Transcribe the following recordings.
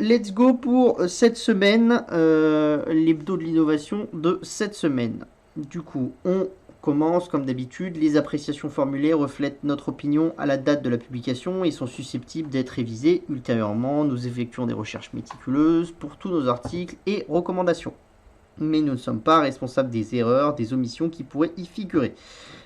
let's go pour cette semaine, l'hebdo de l'innovation de cette semaine. Du coup, on commence comme d'habitude. Les appréciations formulées reflètent notre opinion à la date de la publication et sont susceptibles d'être révisées ultérieurement. Nous effectuons des recherches méticuleuses pour tous nos articles et recommandations. Mais nous ne sommes pas responsables des erreurs, des omissions qui pourraient y figurer.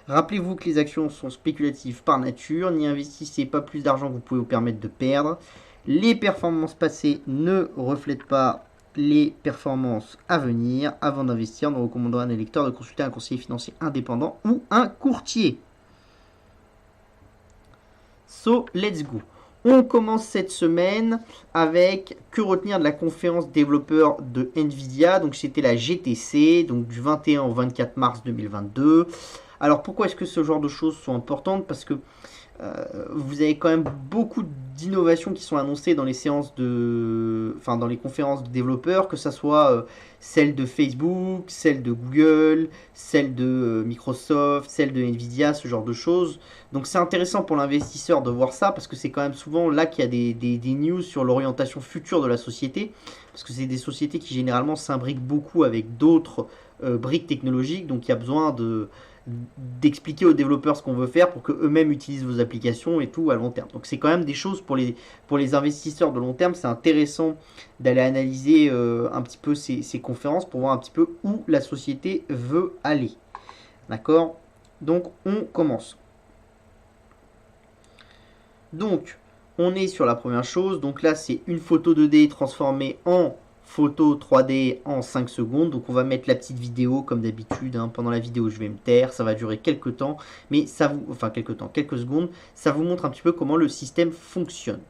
Rappelez-vous que les actions sont spéculatives par nature. N'y investissez pas plus d'argent que vous pouvez vous permettre de perdre. Les performances passées ne reflètent pas les performances à venir. Avant d'investir, nous recommandons à un électeur de consulter un conseiller financier indépendant ou un courtier. So, let's go. On commence cette semaine avec que retenir de la conférence développeur de Nvidia. Donc c'était la GTC, donc du 21 au 24 mars 2022. Alors pourquoi est-ce que ce genre de choses sont importantes? Parce que vous avez quand même beaucoup d'innovations qui sont annoncées dans les séances dans les conférences de développeurs, que ce soit celle de Facebook, celle de Google, celle de Microsoft, celle de Nvidia, ce genre de choses. Donc c'est intéressant pour l'investisseur de voir ça, parce que c'est quand même souvent là qu'il y a des news sur l'orientation future de la société, parce que c'est des sociétés qui généralement s'imbriquent beaucoup avec d'autres briques technologiques, donc il y a besoin d'expliquer aux développeurs ce qu'on veut faire pour qu'eux-mêmes utilisent vos applications et tout à long terme. Donc c'est quand même des choses pour les investisseurs de long terme, c'est intéressant d'aller analyser un petit peu ces conférences pour voir un petit peu où la société veut aller. D'accord? Donc on commence. Donc on est sur la première chose, donc là c'est une photo 2D transformée en photo 3D en 5 secondes. Donc on va mettre la petite vidéo comme d'habitude, hein. Pendant la vidéo je vais me taire, ça va durer quelques temps, mais quelques secondes, ça vous montre un petit peu comment le système fonctionne.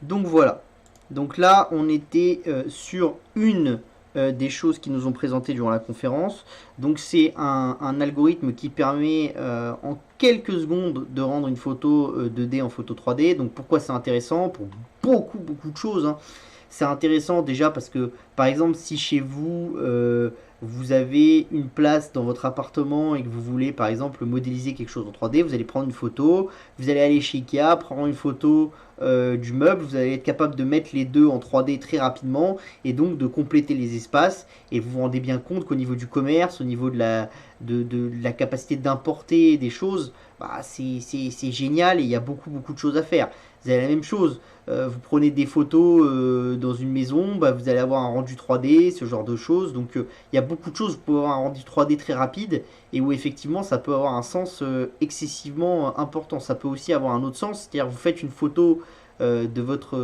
Donc voilà, donc là on était sur une des choses qui nous ont présentées durant la conférence. Donc c'est un algorithme qui permet en quelques secondes de rendre une photo 2D en photo 3D. Donc pourquoi c'est intéressant? Pour beaucoup de choses, hein. C'est intéressant déjà parce que par exemple si chez vous vous avez une place dans votre appartement et que vous voulez par exemple modéliser quelque chose en 3D, vous allez prendre une photo, vous allez aller chez Ikea, prendre une photo du meuble, vous allez être capable de mettre les deux en 3D très rapidement et donc de compléter les espaces, et vous vous rendez bien compte qu'au niveau du commerce, au niveau de la capacité d'importer des choses, bah, c'est génial et il y a beaucoup de choses à faire. Vous avez la même chose, vous prenez des photos dans une maison, bah, vous allez avoir un rendu 3D, ce genre de choses. Donc il y a beaucoup de choses, vous pouvez avoir un rendu 3D très rapide et où effectivement ça peut avoir un sens excessivement important. Ça peut aussi avoir un autre sens, c'est-à-dire vous faites une photo de votre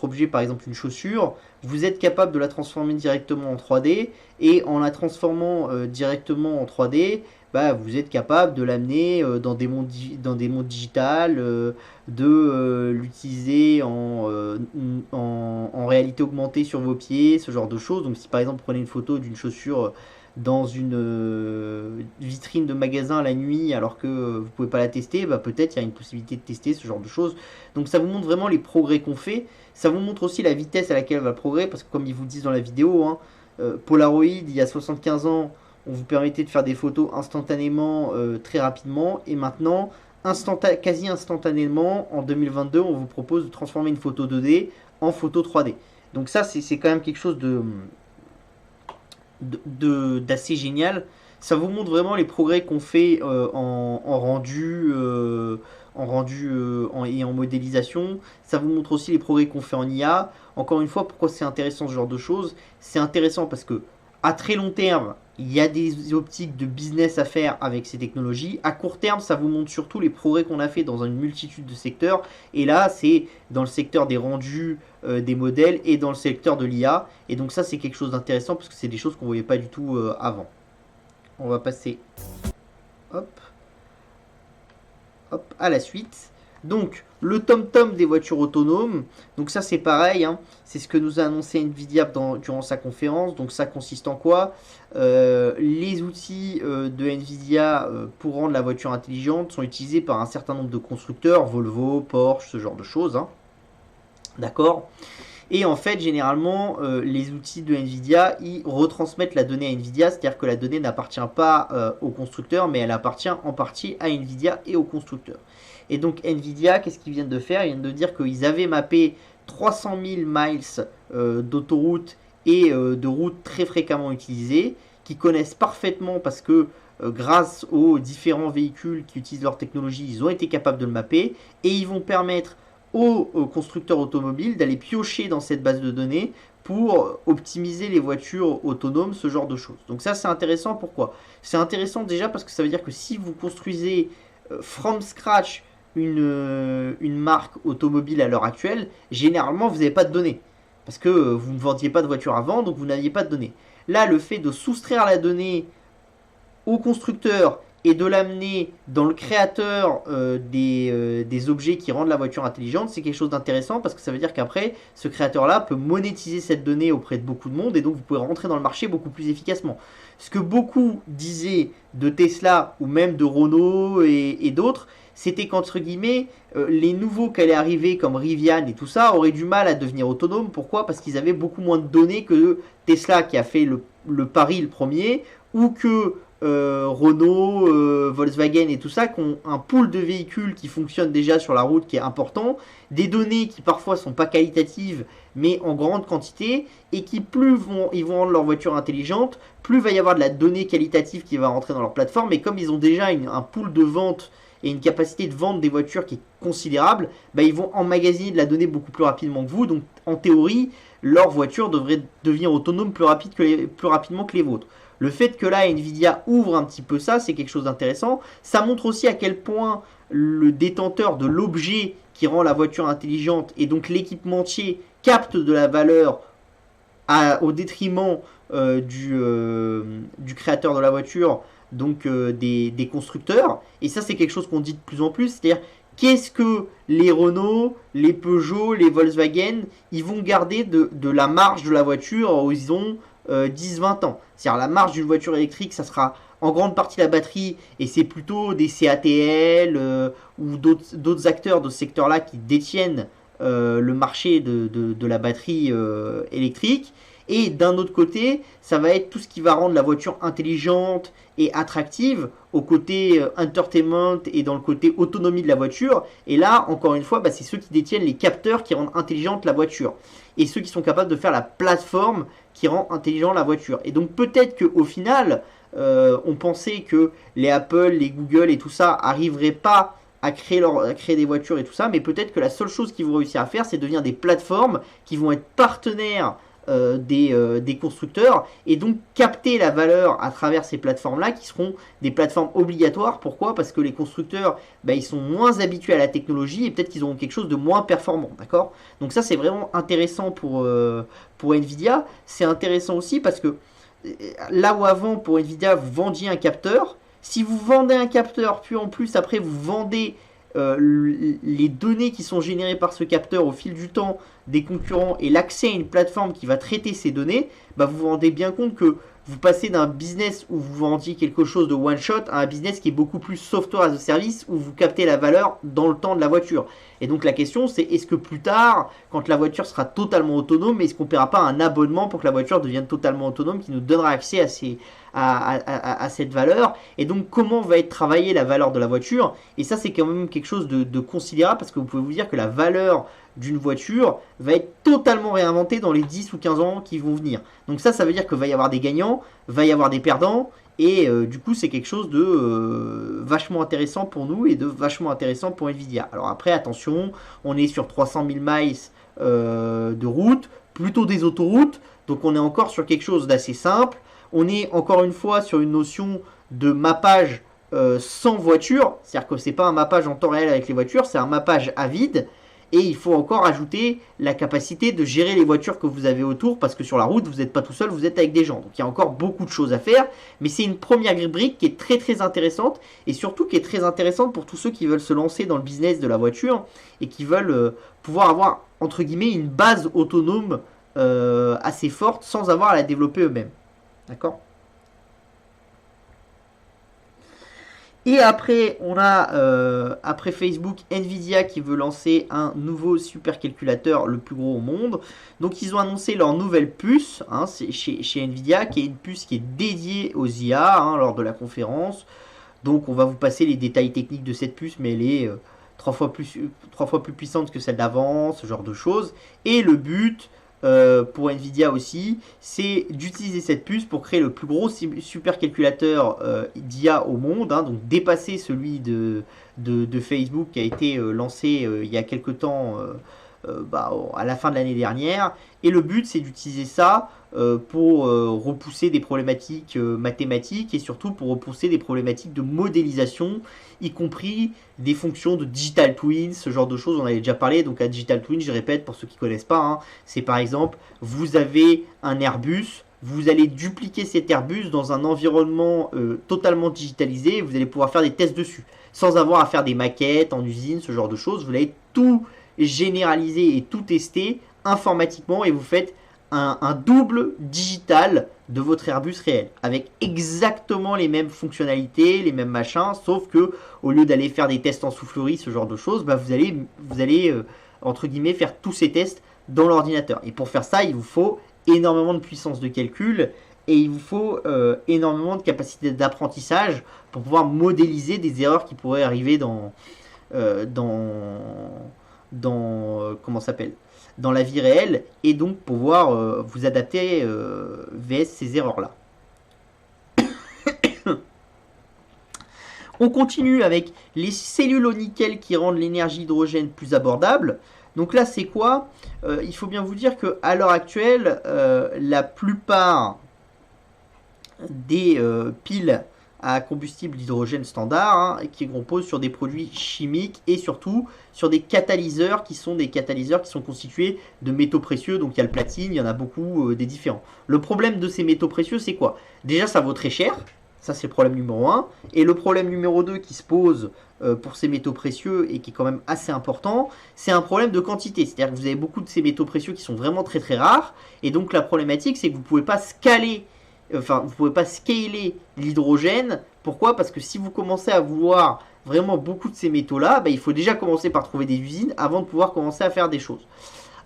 objet, par exemple une chaussure, vous êtes capable de la transformer directement en 3D, et en la transformant directement en 3D, bah, vous êtes capable de l'amener dans des mondes digitales, de l'utiliser en réalité augmentée sur vos pieds, ce genre de choses. Donc si par exemple vous prenez une photo d'une chaussure dans une vitrine de magasin la nuit alors que vous pouvez pas la tester, bah peut-être il y a une possibilité de tester ce genre de choses. Donc ça vous montre vraiment les progrès qu'on fait. Ça vous montre aussi la vitesse à laquelle va le progrès, parce que comme ils vous disent dans la vidéo, hein, Polaroid il y a 75 ans on vous permettait de faire des photos instantanément, très rapidement, et maintenant quasi instantanément en 2022 on vous propose de transformer une photo 2D en photo 3D. Donc ça c'est quand même quelque chose d'assez génial. Ça vous montre vraiment les progrès qu'on fait en rendu, et en modélisation. Ça vous montre aussi les progrès qu'on fait en IA. Encore une fois, pourquoi c'est intéressant ce genre de choses? C'est intéressant parce que à très long terme, il y a des optiques de business à faire avec ces technologies. À court terme, ça vous montre surtout les progrès qu'on a fait dans une multitude de secteurs. Et là, c'est dans le secteur des rendus des modèles et dans le secteur de l'IA. Et donc ça, c'est quelque chose d'intéressant parce que c'est des choses qu'on ne voyait pas du tout avant. On va passer hop, hop, à la suite. Donc, le tom-tom des voitures autonomes. Donc ça, c'est pareil. Hein. C'est ce que nous a annoncé Nvidia durant sa conférence. Donc ça consiste en quoi? Les outils de Nvidia pour rendre la voiture intelligente sont utilisés par un certain nombre de constructeurs, Volvo, Porsche, ce genre de choses. Hein. D'accord? Et en fait, généralement, les outils de Nvidia, ils retransmettent la donnée à Nvidia, c'est-à-dire que la donnée n'appartient pas au constructeur, mais elle appartient en partie à Nvidia et au constructeur. Et donc Nvidia, qu'est-ce qu'ils viennent de faire? Ils viennent de dire qu'ils avaient mappé 300 000 miles d'autoroutes et de routes très fréquemment utilisées, qui connaissent parfaitement parce que grâce aux différents véhicules qui utilisent leur technologie, ils ont été capables de le mapper, et ils vont permettre aux constructeurs automobiles d'aller piocher dans cette base de données pour optimiser les voitures autonomes, ce genre de choses. Donc ça, c'est intéressant. Pourquoi? C'est intéressant déjà parce que ça veut dire que si vous construisez from scratch une marque automobile à l'heure actuelle, généralement, vous n'avez pas de données. Parce que vous ne vendiez pas de voiture avant, donc vous n'aviez pas de données. Là, le fait de soustraire la donnée au constructeur et de l'amener dans le créateur des objets qui rendent la voiture intelligente, c'est quelque chose d'intéressant parce que ça veut dire qu'après, ce créateur-là peut monétiser cette donnée auprès de beaucoup de monde et donc vous pouvez rentrer dans le marché beaucoup plus efficacement. Ce que beaucoup disaient de Tesla ou même de Renault et d'autres, c'était qu'entre guillemets, les nouveaux qui allaient arriver comme Rivian et tout ça auraient du mal à devenir autonomes. Pourquoi? Parce qu'ils avaient beaucoup moins de données que Tesla qui a fait le pari le premier, ou que Renault, Volkswagen et tout ça, qui ont un pool de véhicules qui fonctionne déjà sur la route qui est important, des données qui parfois sont pas qualitatives mais en grande quantité, et qui plus ils vont rendre leur voiture intelligente, plus va y avoir de la donnée qualitative qui va rentrer dans leur plateforme, et comme ils ont déjà un pool de vente et une capacité de vente des voitures qui est considérable, bah ils vont emmagasiner de la donnée beaucoup plus rapidement que vous, donc en théorie, leur voiture devrait devenir autonome plus rapidement que les vôtres. Le fait que là, Nvidia ouvre un petit peu ça, c'est quelque chose d'intéressant. Ça montre aussi à quel point le détenteur de l'objet qui rend la voiture intelligente et donc l'équipementier capte de la valeur au détriment du créateur de la voiture, donc des constructeurs. Et ça, c'est quelque chose qu'on dit de plus en plus, c'est-à-dire qu'est-ce que les Renault, les Peugeot, les Volkswagen, ils vont garder de la marge de la voiture à horizon 10-20 ans. C'est-à-dire la marge d'une voiture électrique, ça sera en grande partie la batterie, et c'est plutôt des CATL ou d'autres acteurs de ce secteur-là qui détiennent le marché de la batterie électrique. Et d'un autre côté, ça va être tout ce qui va rendre la voiture intelligente et attractive au côté entertainment et dans le côté autonomie de la voiture. Et là, encore une fois, bah, c'est ceux qui détiennent les capteurs qui rendent intelligente la voiture. Et ceux qui sont capables de faire la plateforme qui rend intelligent la voiture. Et donc peut-être qu'au final, on pensait que les Apple, les Google et tout ça n'arriveraient pas à créer des voitures et tout ça, mais peut-être que la seule chose qu'ils vont réussir à faire, c'est devenir des plateformes qui vont être partenaires des constructeurs et donc capter la valeur à travers ces plateformes-là qui seront des plateformes obligatoires. Pourquoi? Parce que les constructeurs, bah, ils sont moins habitués à la technologie et peut-être qu'ils auront quelque chose de moins performant. D'accord? Donc ça, c'est vraiment intéressant pour Nvidia. C'est intéressant aussi parce que là où avant, pour Nvidia, vous vendiez un capteur, si vous vendez un capteur, puis en plus après vous vendez les données qui sont générées par ce capteur au fil du temps des concurrents et l'accès à une plateforme qui va traiter ces données, bah vous vous rendez bien compte que vous passez d'un business où vous vendiez quelque chose de one shot à un business qui est beaucoup plus software as a service, où vous captez la valeur dans le temps de la voiture. Et donc la question c'est, est-ce que plus tard, quand la voiture sera totalement autonome, est-ce qu'on ne paiera pas un abonnement pour que la voiture devienne totalement autonome qui nous donnera accès à cette valeur? Et donc comment va être travaillée la valeur de la voiture? Et ça c'est quand même quelque chose de considérable, parce que vous pouvez vous dire que la valeur d'une voiture va être totalement réinventée dans les 10 ou 15 ans qui vont venir. Donc ça veut dire qu'il va y avoir des gagnants, va y avoir des perdants, et du coup c'est quelque chose de vachement intéressant pour nous et de vachement intéressant pour Nvidia. Alors après attention, on est sur 300 000 miles de route, plutôt des autoroutes, donc on est encore sur quelque chose d'assez simple. on est encore une fois sur une notion de mappage sans voiture, c'est-à-dire que c'est pas un mappage en temps réel avec les voitures, c'est un mappage à vide, et il faut encore ajouter la capacité de gérer les voitures que vous avez autour, parce que sur la route, vous n'êtes pas tout seul, vous êtes avec des gens. Donc il y a encore beaucoup de choses à faire, mais c'est une première brique qui est très très intéressante, et surtout qui est très intéressante pour tous ceux qui veulent se lancer dans le business de la voiture, et qui veulent pouvoir avoir, entre guillemets, une base autonome assez forte, sans avoir à la développer eux-mêmes. D'accord ? Et après, on a après Facebook, Nvidia qui veut lancer un nouveau supercalculateur le plus gros au monde. Donc ils ont annoncé leur nouvelle puce chez Nvidia, qui est une puce qui est dédiée aux IA lors de la conférence. Donc on va vous passer les détails techniques de cette puce, mais elle est trois fois plus puissante que celle d'avant, ce genre de choses. Et le but pour Nvidia aussi, c'est d'utiliser cette puce pour créer le plus gros supercalculateur d'IA au monde, donc dépasser celui de Facebook qui a été lancé il y a quelques temps à la fin de l'année dernière. Et le but, c'est d'utiliser ça pour repousser des problématiques mathématiques et surtout pour repousser des problématiques de modélisation, y compris des fonctions de digital twin, ce genre de choses. On avait déjà parlé. Donc à digital twin, je répète pour ceux qui ne connaissent pas, c'est par exemple, vous avez un Airbus, vous allez dupliquer cet Airbus dans un environnement totalement digitalisé, et vous allez pouvoir faire des tests dessus, sans avoir à faire des maquettes en usine, ce genre de choses. Vous allez tout généraliser et tout tester informatiquement, et vous faites un double digital de votre Airbus réel, avec exactement les mêmes fonctionnalités, les mêmes machins, sauf que au lieu d'aller faire des tests en soufflerie, ce genre de choses, vous allez entre guillemets faire tous ces tests dans l'ordinateur. Et pour faire ça, il vous faut énormément de puissance de calcul, et il vous faut énormément de capacité d'apprentissage pour pouvoir modéliser des erreurs qui pourraient arriver dans comment ça s'appelle, dans la vie réelle, et donc pouvoir vous adapter vs ces erreurs-là. On continue avec les cellules au nickel qui rendent l'énergie hydrogène plus abordable. Donc là, c'est quoi ? Il faut bien vous dire qu'à l'heure actuelle, la plupart des piles à combustible d'hydrogène standard qui reposent sur des produits chimiques et surtout sur des catalyseurs qui sont constitués de métaux précieux. Donc il y a le platine, il y en a beaucoup des différents. Le problème de ces métaux précieux, c'est quoi ? Déjà, ça vaut très cher. Ça, c'est le problème numéro 1. Et le problème numéro 2 qui se pose pour ces métaux précieux et qui est quand même assez important, c'est un problème de quantité. C'est-à-dire que vous avez beaucoup de ces métaux précieux qui sont vraiment très très rares. Et donc la problématique, c'est que vous ne pouvez pas scaler l'hydrogène. Pourquoi ? Parce que si vous commencez à vouloir vraiment beaucoup de ces métaux-là, il faut déjà commencer par trouver des usines avant de pouvoir commencer à faire des choses.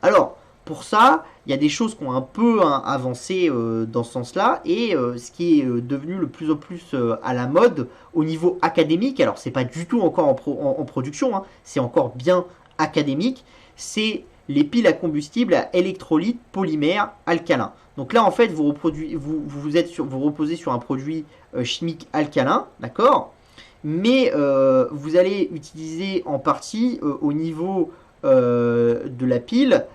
Alors, pour ça, il y a des choses qui ont un peu avancé dans ce sens-là, et ce qui est devenu le plus en plus à la mode au niveau académique, alors c'est pas du tout encore en production, c'est encore bien académique, c'est les piles à combustible à électrolyte polymère alcalin. Donc là, en fait, vous reposez sur un produit chimique alcalin, d'accord ? Mais vous allez utiliser en partie au niveau de la pile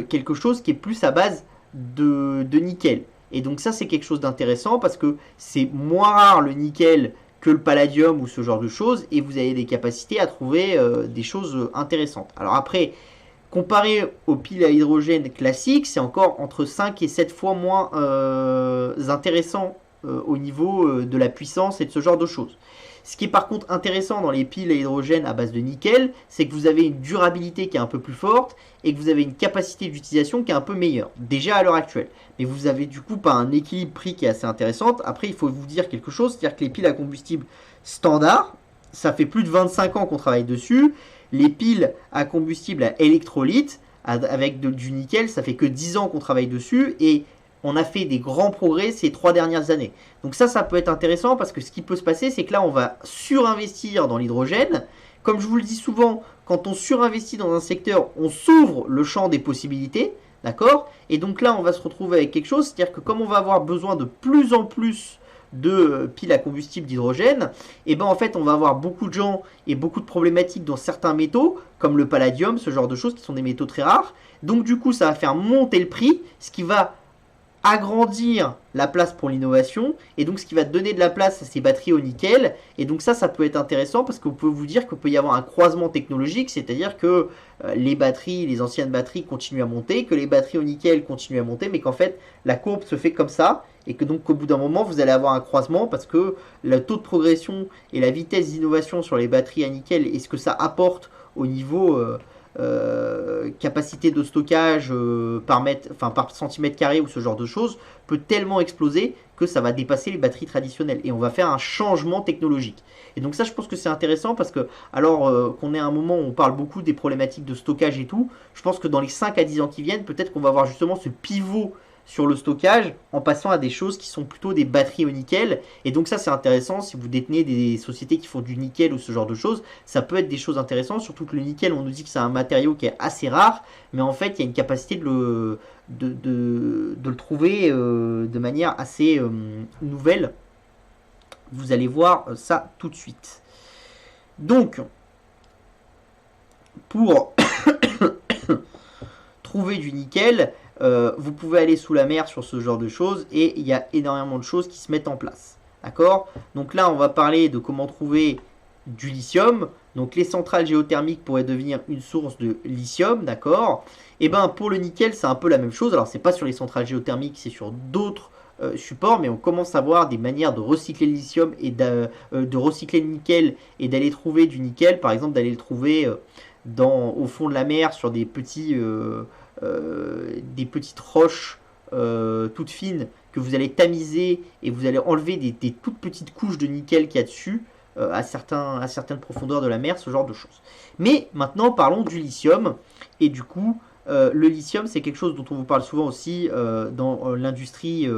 quelque chose qui est plus à base de nickel. Et donc ça, c'est quelque chose d'intéressant parce que c'est moins rare le nickel que le palladium ou ce genre de choses, et vous avez des capacités à trouver des choses intéressantes. Alors après, comparé aux piles à hydrogène classiques, c'est encore entre 5 et 7 fois moins intéressant au niveau de la puissance et de ce genre de choses. Ce qui est par contre intéressant dans les piles à hydrogène à base de nickel, c'est que vous avez une durabilité qui est un peu plus forte et que vous avez une capacité d'utilisation qui est un peu meilleure, déjà à l'heure actuelle. Mais vous avez du coup pas un équilibre prix qui est assez intéressant. Après, il faut vous dire quelque chose, c'est-à-dire que les piles à combustible standard, ça fait plus de 25 ans qu'on travaille dessus. Les piles à combustible à électrolyte, avec du nickel, ça fait que 10 ans qu'on travaille dessus, et on a fait des grands progrès ces 3 dernières années. Donc ça peut être intéressant parce que ce qui peut se passer, c'est que là, on va surinvestir dans l'hydrogène. Comme je vous le dis souvent, quand on surinvestit dans un secteur, on s'ouvre le champ des possibilités, d'accord ? Et donc là, on va se retrouver avec quelque chose, c'est-à-dire que comme on va avoir besoin de plus en plus de piles à combustible d'hydrogène, et en fait, on va avoir beaucoup de gens et beaucoup de problématiques dans certains métaux, comme le palladium, ce genre de choses qui sont des métaux très rares. Donc du coup, ça va faire monter le prix, ce qui va agrandir la place pour l'innovation, et donc ce qui va donner de la place à ces batteries au nickel. Et donc ça peut être intéressant parce qu'on peut vous dire qu'il peut y avoir un croisement technologique, c'est-à-dire que les anciennes batteries continuent à monter, que les batteries au nickel continuent à monter, mais qu'en fait la courbe se fait comme ça, et que donc au bout d'un moment vous allez avoir un croisement parce que le taux de progression et la vitesse d'innovation sur les batteries à nickel et ce que ça apporte au niveau capacité de stockage par centimètre carré ou ce genre de choses peut tellement exploser que ça va dépasser les batteries traditionnelles et on va faire un changement technologique. Et donc ça je pense que c'est intéressant parce que alors qu'on est à un moment où on parle beaucoup des problématiques de stockage et tout, je pense que dans les 5 à 10 ans qui viennent, peut-être qu'on va avoir justement ce pivot sur le stockage en passant à des choses qui sont plutôt des batteries au nickel. Et donc ça c'est intéressant si vous détenez des sociétés qui font du nickel ou ce genre de choses, ça peut être des choses intéressantes, surtout que le nickel on nous dit que c'est un matériau qui est assez rare, mais en fait il y a une capacité de le trouver de manière assez nouvelle. Vous allez voir ça tout de suite. Donc pour trouver du nickel, vous pouvez aller sous la mer sur ce genre de choses et il y a énormément de choses qui se mettent en place. D'accord? Donc là, on va parler de comment trouver du lithium. Donc les centrales géothermiques pourraient devenir une source de lithium, d'accord? Et ben pour le nickel, c'est un peu la même chose. Alors c'est pas sur les centrales géothermiques, c'est sur d'autres supports, mais on commence à voir des manières de recycler le lithium et de recycler le nickel et d'aller trouver du nickel, par exemple d'aller le trouver au fond de la mer sur des petites roches toutes fines que vous allez tamiser et vous allez enlever des toutes petites couches de nickel qu'il y a dessus à certaines profondeurs de la mer, ce genre de choses. Mais maintenant parlons du lithium et du coup le lithium c'est quelque chose dont on vous parle souvent aussi dans l'industrie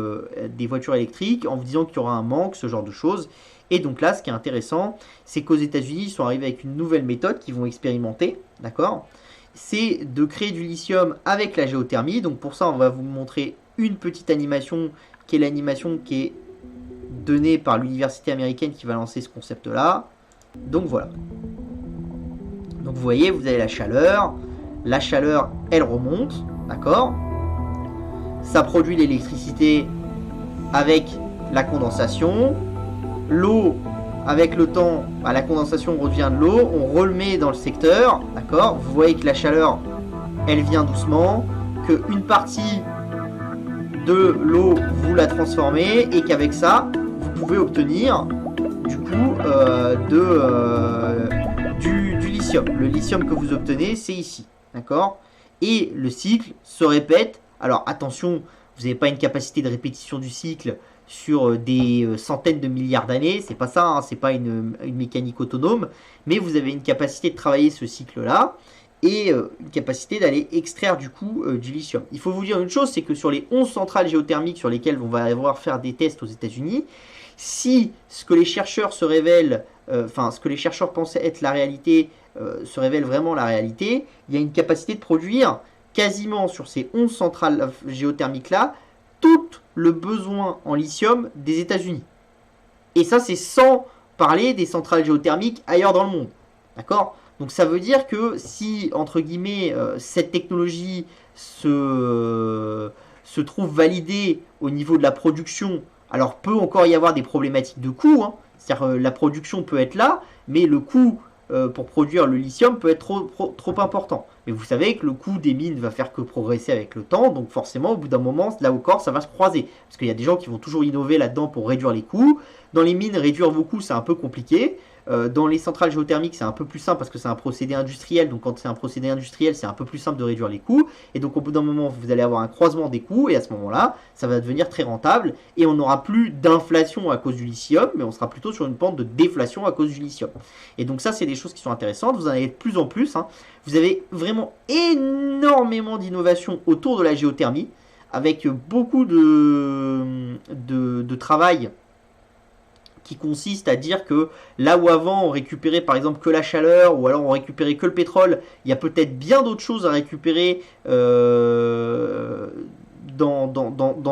des voitures électriques en vous disant qu'il y aura un manque, ce genre de choses. Et donc là ce qui est intéressant c'est qu'aux États-Unis ils sont arrivés avec une nouvelle méthode qu'ils vont expérimenter, d'accord? C'est de créer du lithium avec la géothermie. Donc pour ça, on va vous montrer une petite animation qui est l'animation qui est donnée par l'université américaine qui va lancer ce concept-là. Donc voilà. Donc vous voyez, vous avez la chaleur. La chaleur, elle remonte, d'accord? Ça produit l'électricité avec la condensation. L'eau, avec le temps, la condensation redevient de l'eau, on remet dans le secteur, d'accord? Vous voyez que la chaleur, elle vient doucement, qu'une partie de l'eau, vous la transformez, et qu'avec ça, vous pouvez obtenir, du coup, du lithium. Le lithium que vous obtenez, c'est ici, d'accord? Et le cycle se répète. Alors attention, vous n'avez pas une capacité de répétition du cycle sur des centaines de milliards d'années, c'est pas ça, hein, c'est pas une mécanique autonome, mais vous avez une capacité de travailler ce cycle-là et une capacité d'aller extraire du coup du lithium. Il faut vous dire une chose, c'est que sur les 11 centrales géothermiques sur lesquelles on va avoir faire des tests aux États-Unis, si ce que les chercheurs se révèlent, ce que les chercheurs pensaient être la réalité, se révèle vraiment la réalité, il y a une capacité de produire quasiment sur ces 11 centrales géothermiques-là, tout le besoin en lithium des États-Unis. Et ça, c'est sans parler des centrales géothermiques ailleurs dans le monde. D'accord? Donc ça veut dire que si, entre guillemets, cette technologie se trouve validée au niveau de la production, alors peut encore y avoir des problématiques de coût, hein. C'est-à-dire la production peut être là, mais le coût pour produire le lithium peut être trop important. Mais vous savez que le coût des mines va faire que progresser avec le temps, donc forcément au bout d'un moment, là encore, ça va se croiser. Parce qu'il y a des gens qui vont toujours innover là-dedans pour réduire les coûts. Dans les mines, réduire vos coûts, c'est un peu compliqué. Dans les centrales géothermiques, c'est un peu plus simple parce que c'est un procédé industriel. Donc quand c'est un procédé industriel, c'est un peu plus simple de réduire les coûts. Et donc au bout d'un moment, vous allez avoir un croisement des coûts. Et à ce moment-là, ça va devenir très rentable. Et on n'aura plus d'inflation à cause du lithium, mais on sera plutôt sur une pente de déflation à cause du lithium. Et donc ça, c'est des choses qui sont intéressantes. Vous en avez de plus en plus, hein. Vous avez vraiment énormément d'innovations autour de la géothermie, avec beaucoup de travail qui consiste à dire que là où avant on récupérait par exemple que la chaleur ou alors on récupérait que le pétrole, il y a peut-être bien d'autres choses à récupérer dans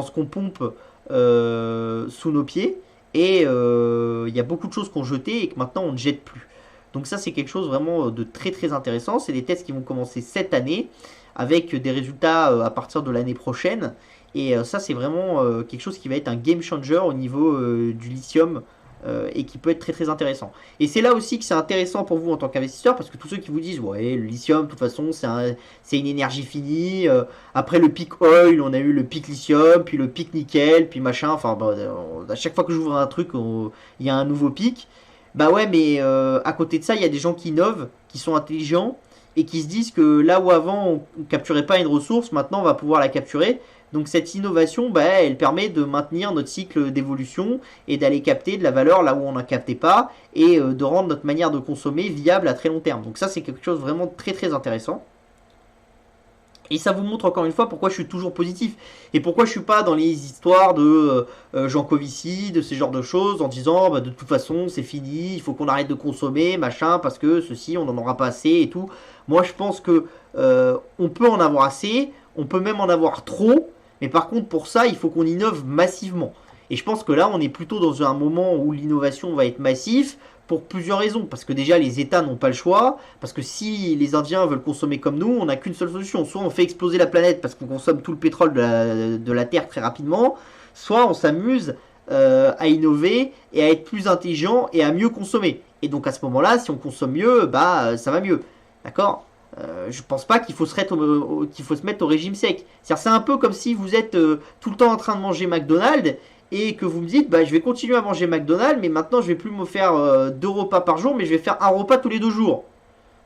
ce qu'on pompe sous nos pieds et il y a beaucoup de choses qu'on jetait et que maintenant on ne jette plus. Donc ça, c'est quelque chose vraiment de très très intéressant. C'est des tests qui vont commencer cette année avec des résultats à partir de l'année prochaine. Et ça, c'est vraiment quelque chose qui va être un game changer au niveau du lithium et qui peut être très très intéressant. Et c'est là aussi que c'est intéressant pour vous en tant qu'investisseur, parce que tous ceux qui vous disent ouais, le lithium de toute façon c'est une énergie finie, après le pic oil on a eu le pic lithium, puis le pic nickel, puis machin, enfin bah, à chaque fois que j'ouvre un truc il y a un nouveau pic. Bah ouais, mais à côté de ça il y a des gens qui innovent, qui sont intelligents et qui se disent que là où avant on ne capturait pas une ressource, maintenant on va pouvoir la capturer. Donc cette innovation, bah, elle permet de maintenir notre cycle d'évolution et d'aller capter de la valeur là où on n'en captait pas et de rendre notre manière de consommer viable à très long terme. Donc ça, c'est quelque chose vraiment très très intéressant. Et ça vous montre encore une fois pourquoi je suis toujours positif et pourquoi je suis pas dans les histoires de Jean Covici, de ces genres de choses en disant bah, de toute façon c'est fini, il faut qu'on arrête de consommer, machin, parce que ceci on n'en aura pas assez et tout. Moi je pense que on peut en avoir assez, on peut même en avoir trop, mais par contre pour ça il faut qu'on innove massivement. Et je pense que là on est plutôt dans un moment où l'innovation va être massive pour plusieurs raisons. Parce que déjà, les États n'ont pas le choix. Parce que si les Indiens veulent consommer comme nous, on n'a qu'une seule solution. Soit on fait exploser la planète parce qu'on consomme tout le pétrole de la Terre très rapidement. Soit on s'amuse à innover et à être plus intelligent et à mieux consommer. Et donc à ce moment-là, si on consomme mieux, bah ça va mieux. D'accord. Je pense pas qu'il faut se mettre au régime sec. C'est un peu comme si vous êtes tout le temps en train de manger McDonald's et que vous me dites bah, je vais continuer à manger McDonald's, mais maintenant je vais plus me faire 2 repas par jour, mais je vais faire un repas tous les 2 jours.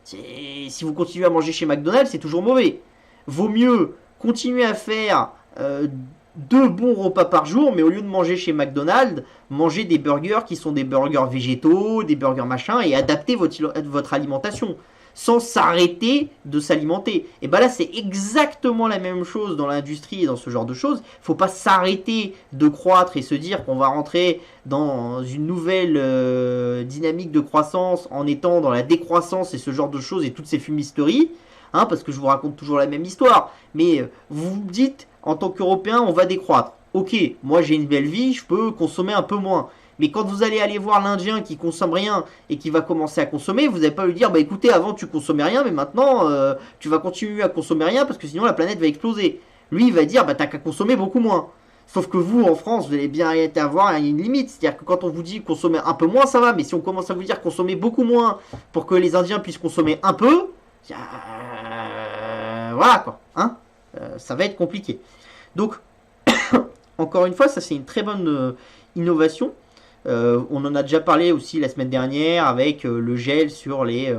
Si vous continuez à manger chez McDonald's, c'est toujours mauvais. Vaut mieux continuer à faire 2 bons repas par jour, mais au lieu de manger chez McDonald's, manger des burgers qui sont des burgers végétaux, des burgers machin, et adapter votre alimentation sans s'arrêter de s'alimenter. Et bah là, c'est exactement la même chose dans l'industrie et dans ce genre de choses. Il ne faut pas s'arrêter de croître et se dire qu'on va rentrer dans une nouvelle dynamique de croissance en étant dans la décroissance et ce genre de choses et toutes ces fumisteries. Hein, parce que je vous raconte toujours la même histoire. Mais vous vous dites, en tant qu'Européen, on va décroître. Ok, moi j'ai une belle vie, je peux consommer un peu moins. Mais quand vous allez aller voir l'Indien qui consomme rien et qui va commencer à consommer, vous n'allez pas lui dire bah écoutez, avant tu consommais rien, mais maintenant tu vas continuer à consommer rien parce que sinon la planète va exploser. Lui il va dire bah t'as qu'à consommer beaucoup moins. Sauf que vous en France vous allez bien avoir une limite, c'est-à-dire que quand on vous dit consommer un peu moins ça va, mais si on commence à vous dire consommer beaucoup moins pour que les Indiens puissent consommer un peu, voilà quoi, hein, ça va être compliqué. Donc encore une fois ça c'est une très bonne innovation. On en a déjà parlé aussi la semaine dernière avec le gel sur les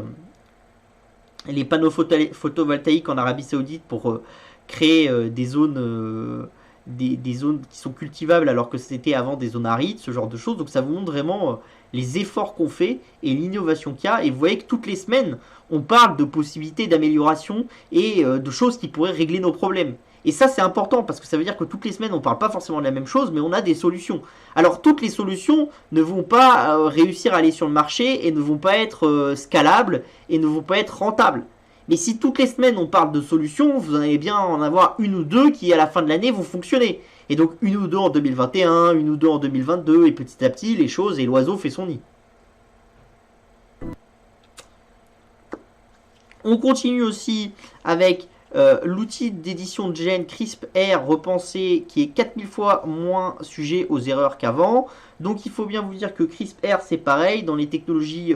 panneaux photovoltaïques en Arabie Saoudite pour créer des zones qui sont cultivables alors que c'était avant des zones arides, ce genre de choses. Donc ça vous montre vraiment les efforts qu'on fait et l'innovation qu'il y a. Et vous voyez que toutes les semaines, on parle de possibilités d'amélioration et de choses qui pourraient régler nos problèmes. Et ça, c'est important parce que ça veut dire que toutes les semaines, on ne parle pas forcément de la même chose, mais on a des solutions. Alors, toutes les solutions ne vont pas réussir à aller sur le marché et ne vont pas être scalables et ne vont pas être rentables. Mais si toutes les semaines, on parle de solutions, vous allez bien en avoir une ou deux qui, à la fin de l'année, vont fonctionner. Et donc, une ou deux en 2021, une ou deux en 2022, et petit à petit, les choses et l'oiseau fait son nid. On continue aussi avec l'outil d'édition de gènes CRISPR repensé qui est 4000 fois moins sujet aux erreurs qu'avant. Donc il faut bien vous dire que CRISPR c'est pareil, dans les technologies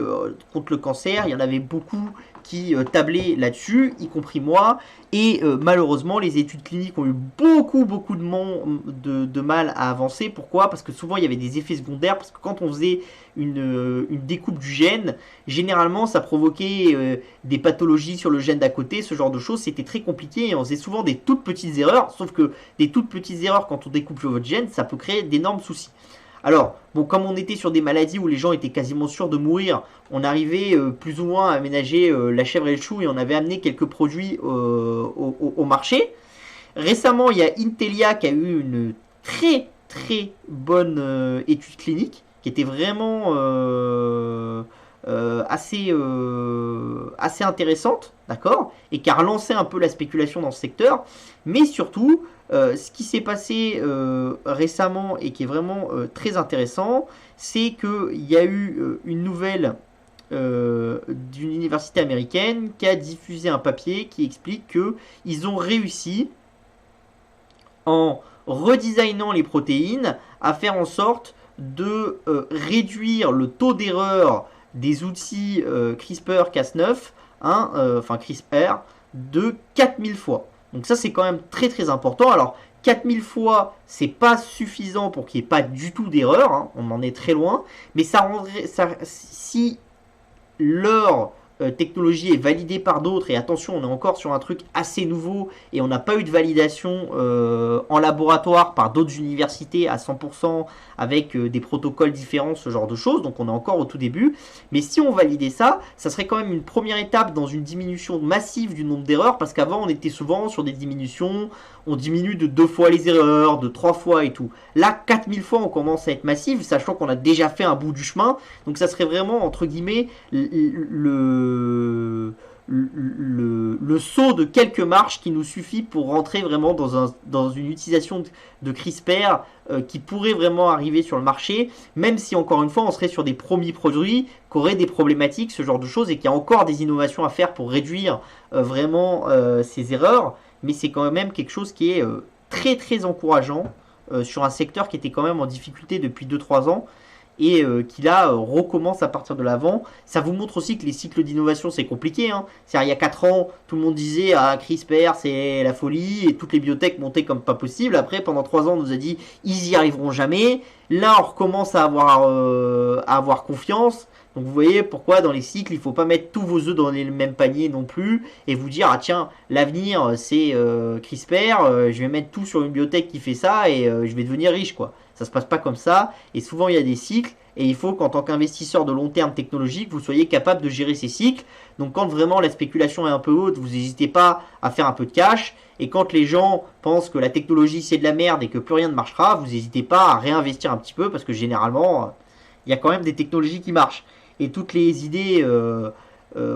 contre le cancer, il y en avait beaucoup qui tablaient là-dessus, y compris moi. Et malheureusement, les études cliniques ont eu beaucoup de mal à avancer. Pourquoi? Parce que souvent, il y avait des effets secondaires. Parce que quand on faisait une découpe du gène, généralement, ça provoquait des pathologies sur le gène d'à côté, ce genre de choses. C'était très compliqué et on faisait souvent des toutes petites erreurs. Sauf que des toutes petites erreurs, quand on découpe votre gène, ça peut créer d'énormes soucis. Alors, bon, comme on était sur des maladies où les gens étaient quasiment sûrs de mourir, on arrivait plus ou moins à aménager la chèvre et le chou et on avait amené quelques produits au marché. Récemment, il y a Intelia qui a eu une très très bonne étude clinique qui était vraiment assez intéressante, d'accord, et qui a relancé un peu la spéculation dans ce secteur. Mais surtout, ce qui s'est passé récemment et qui est vraiment très intéressant, c'est qu'il y a eu une nouvelle d'une université américaine qui a diffusé un papier qui explique qu'ils ont réussi, en redesignant les protéines, à faire en sorte de réduire le taux d'erreur des outils CRISPR-Cas9, hein, enfin CRISPR, de 4000 fois. Donc ça c'est quand même très très important. Alors 4000 fois, c'est pas suffisant pour qu'il n'y ait pas du tout d'erreur, hein, on en est très loin, mais ça rendrait, si leur technologie est validée par d'autres, et attention, on est encore sur un truc assez nouveau, et on n'a pas eu de validation en laboratoire par d'autres universités à 100%, avec des protocoles différents, ce genre de choses, donc on est encore au tout début, mais si on validait ça, ça serait quand même une première étape dans une diminution massive du nombre d'erreurs, parce qu'avant on était souvent sur des diminutions, on diminue de 2 fois les erreurs, de 3 fois et tout. Là, 4000 fois on commence à être massif, sachant qu'on a déjà fait un bout du chemin, donc ça serait vraiment, entre guillemets, le saut de quelques marches qui nous suffit pour rentrer vraiment dans une utilisation de CRISPR qui pourrait vraiment arriver sur le marché, même si encore une fois on serait sur des premiers produits qui auraient des problématiques, ce genre de choses, et qu'il y a encore des innovations à faire pour réduire vraiment ces erreurs, mais c'est quand même quelque chose qui est très très encourageant sur un secteur qui était quand même en difficulté depuis 2-3 ans, et qui là recommence à partir de l'avant. Ça vous montre aussi que les cycles d'innovation c'est compliqué, hein. C'est-à-dire, il y a 4 ans, tout le monde disait ah, CRISPR c'est la folie, et toutes les biotech montaient comme pas possible. Après, pendant 3 ans, on nous a dit ils y arriveront jamais. Là, on recommence à avoir confiance. Donc vous voyez pourquoi dans les cycles, il ne faut pas mettre tous vos œufs dans le même panier non plus, et vous dire ah tiens, l'avenir c'est CRISPR, je vais mettre tout sur une biotech qui fait ça, et je vais devenir riche, quoi. Ça se passe pas comme ça, et souvent il y a des cycles, et il faut qu'en tant qu'investisseur de long terme technologique, vous soyez capable de gérer ces cycles. Donc quand vraiment la spéculation est un peu haute, vous n'hésitez pas à faire un peu de cash, et quand les gens pensent que la technologie c'est de la merde et que plus rien ne marchera, vous n'hésitez pas à réinvestir un petit peu, parce que généralement, il y a quand même des technologies qui marchent. Et toutes les idées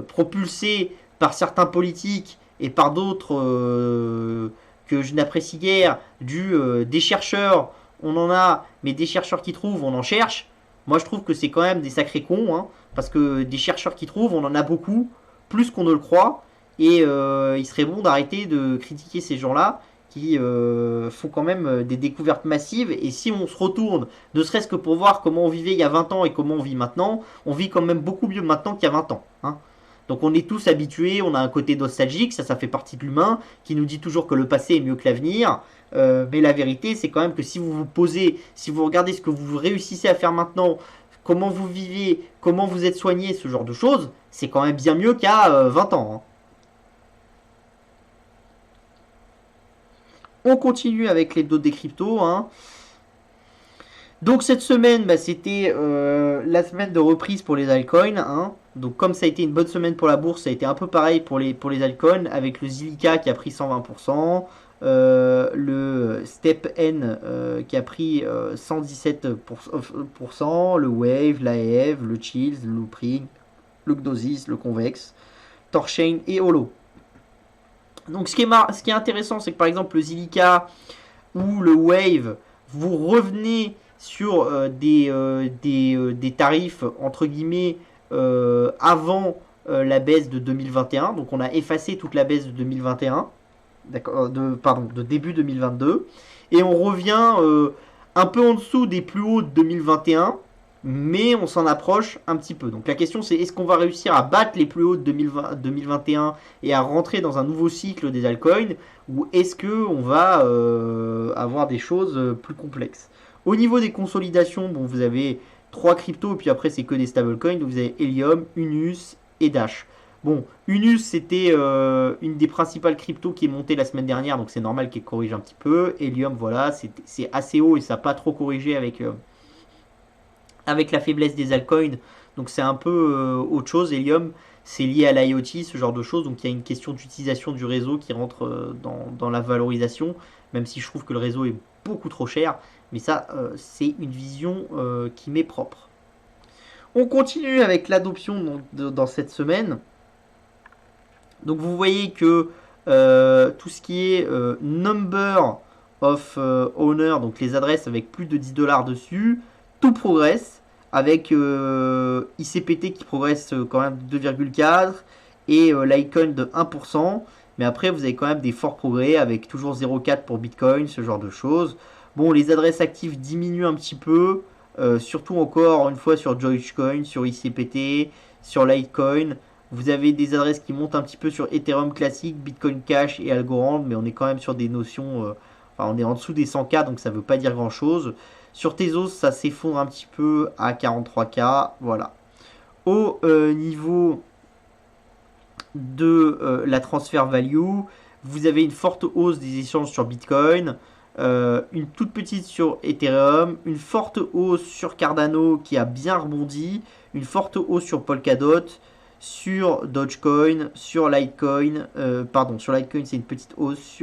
propulsées par certains politiques et par d'autres que je n'apprécie guère, des chercheurs, on en a, mais des chercheurs qui trouvent, on en cherche. Moi, je trouve que c'est quand même des sacrés cons, hein, parce que des chercheurs qui trouvent, on en a beaucoup, plus qu'on ne le croit, et il serait bon d'arrêter de critiquer ces gens-là qui font quand même des découvertes massives. Et si on se retourne, ne serait-ce que pour voir comment on vivait il y a 20 ans et comment on vit maintenant, on vit quand même beaucoup mieux maintenant qu'il y a 20 ans, hein. Donc on est tous habitués, on a un côté nostalgique, ça fait partie de l'humain, qui nous dit toujours que le passé est mieux que l'avenir. Mais la vérité, c'est quand même que si vous vous posez, si vous regardez ce que vous réussissez à faire maintenant, comment vous vivez, comment vous êtes soigné, ce genre de choses, c'est quand même bien mieux qu'à 20 ans, hein. On continue avec les dos des cryptos, hein. Donc cette semaine, bah, c'était la semaine de reprise pour les altcoins, hein. Donc comme ça a été une bonne semaine pour la bourse, ça a été un peu pareil pour les altcoins, avec le Zilliqa qui a pris 120%, le Step N qui a pris 117%, le Wave, l'AEV, le Chills, le Loopring, le Gnosis, le Convex, Torchain et Holo. Donc ce qui est intéressant, c'est que par exemple le Zilliqa ou le Wave, vous revenez sur des tarifs entre guillemets avant la baisse de 2021. Donc on a effacé toute la baisse de 2021, de début 2022, et on revient un peu en dessous des plus hauts de 2021, mais on s'en approche un petit peu. Donc la question c'est, est-ce qu'on va réussir à battre les plus hauts de 2021 et à rentrer dans un nouveau cycle des altcoins, ou est-ce qu'on va avoir des choses plus complexes? Au niveau des consolidations, bon, vous avez 3 cryptos, et puis après c'est que des stablecoins. Donc vous avez Helium, Unus et Dash. Bon, Unus c'était une des principales cryptos qui est montée la semaine dernière, donc c'est normal qu'elle corrige un petit peu. Helium, voilà, c'est assez haut et ça n'a pas trop corrigé avec la faiblesse des altcoins. Donc c'est un peu autre chose. Helium, c'est lié à l'IoT, ce genre de choses. Donc il y a une question d'utilisation du réseau qui rentre dans la valorisation, même si je trouve que le réseau est beaucoup trop cher. Mais ça, c'est une vision qui m'est propre. On continue avec l'adoption dans cette semaine. Donc vous voyez que tout ce qui est number of owner, donc les adresses avec plus de $10 dessus, tout progresse. avec ICPT qui progresse quand même de 2,4 et Litecoin de 1%. Mais après, vous avez quand même des forts progrès avec toujours 0,4 pour Bitcoin, ce genre de choses. Bon, les adresses actives diminuent un petit peu, surtout encore une fois sur Dogecoin, sur ICPT, sur Litecoin. Vous avez des adresses qui montent un petit peu sur Ethereum classique, Bitcoin Cash et Algorand, mais on est quand même sur des notions, enfin on est en dessous des 100K, donc ça ne veut pas dire grand chose. Sur Tezos, ça s'effondre un petit peu à 43K, voilà. Au niveau de la transfer value, vous avez une forte hausse des échanges sur Bitcoin, une toute petite sur Ethereum, une forte hausse sur Cardano qui a bien rebondi, une forte hausse sur Polkadot, sur Dogecoin, sur Litecoin, sur Litecoin c'est une petite hausse,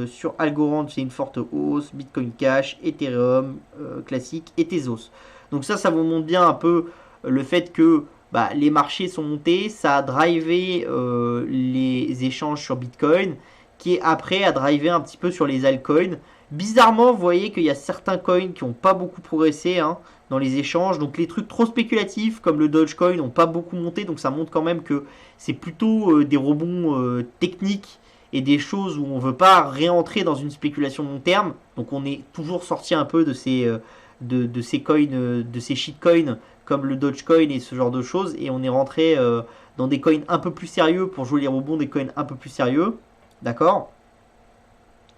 sur Algorand c'est une forte hausse, Bitcoin Cash, Ethereum classique et Tezos. Donc ça vous montre bien un peu le fait que les marchés sont montés, ça a drivé les échanges sur Bitcoin, qui après a drivé un petit peu sur les altcoins. Bizarrement, vous voyez qu'il y a certains coins qui n'ont pas beaucoup progressé dans les échanges. Donc les trucs trop spéculatifs comme le Dogecoin n'ont pas beaucoup monté. Donc ça montre quand même que c'est plutôt des rebonds techniques et des choses où on ne veut pas réentrer dans une spéculation long terme. Donc on est toujours sorti un peu de ces coins, de ces shitcoins comme le Dogecoin et ce genre de choses. Et on est rentré dans des coins un peu plus sérieux pour jouer les rebonds des coins un peu plus sérieux. D'accord ?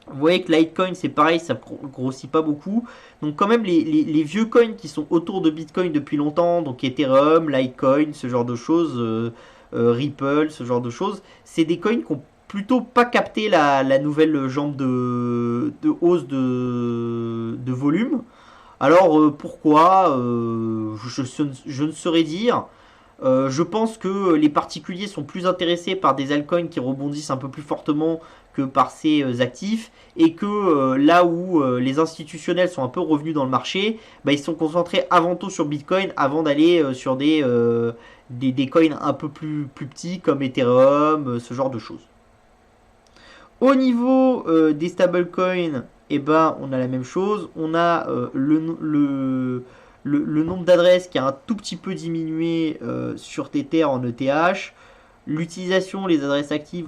Vous voyez que Litecoin c'est pareil, ça grossit pas beaucoup. Donc quand même les vieux coins qui sont autour de Bitcoin depuis longtemps, donc Ethereum, Litecoin, ce genre de choses, Ripple, ce genre de choses, c'est des coins qui ont plutôt pas capté la nouvelle jambe de hausse de volume. Alors pourquoi je ne saurais dire. Je pense que les particuliers sont plus intéressés par des altcoins qui rebondissent un peu plus fortement que par ces actifs et que là où les institutionnels sont un peu revenus dans le marché, ils sont concentrés avant tout sur Bitcoin avant d'aller sur des coins un peu plus petits comme Ethereum, ce genre de choses. Au niveau des stablecoins, on a la même chose. On a le nombre d'adresses qui a un tout petit peu diminué sur Tether en ETH. L'utilisation, les adresses actives,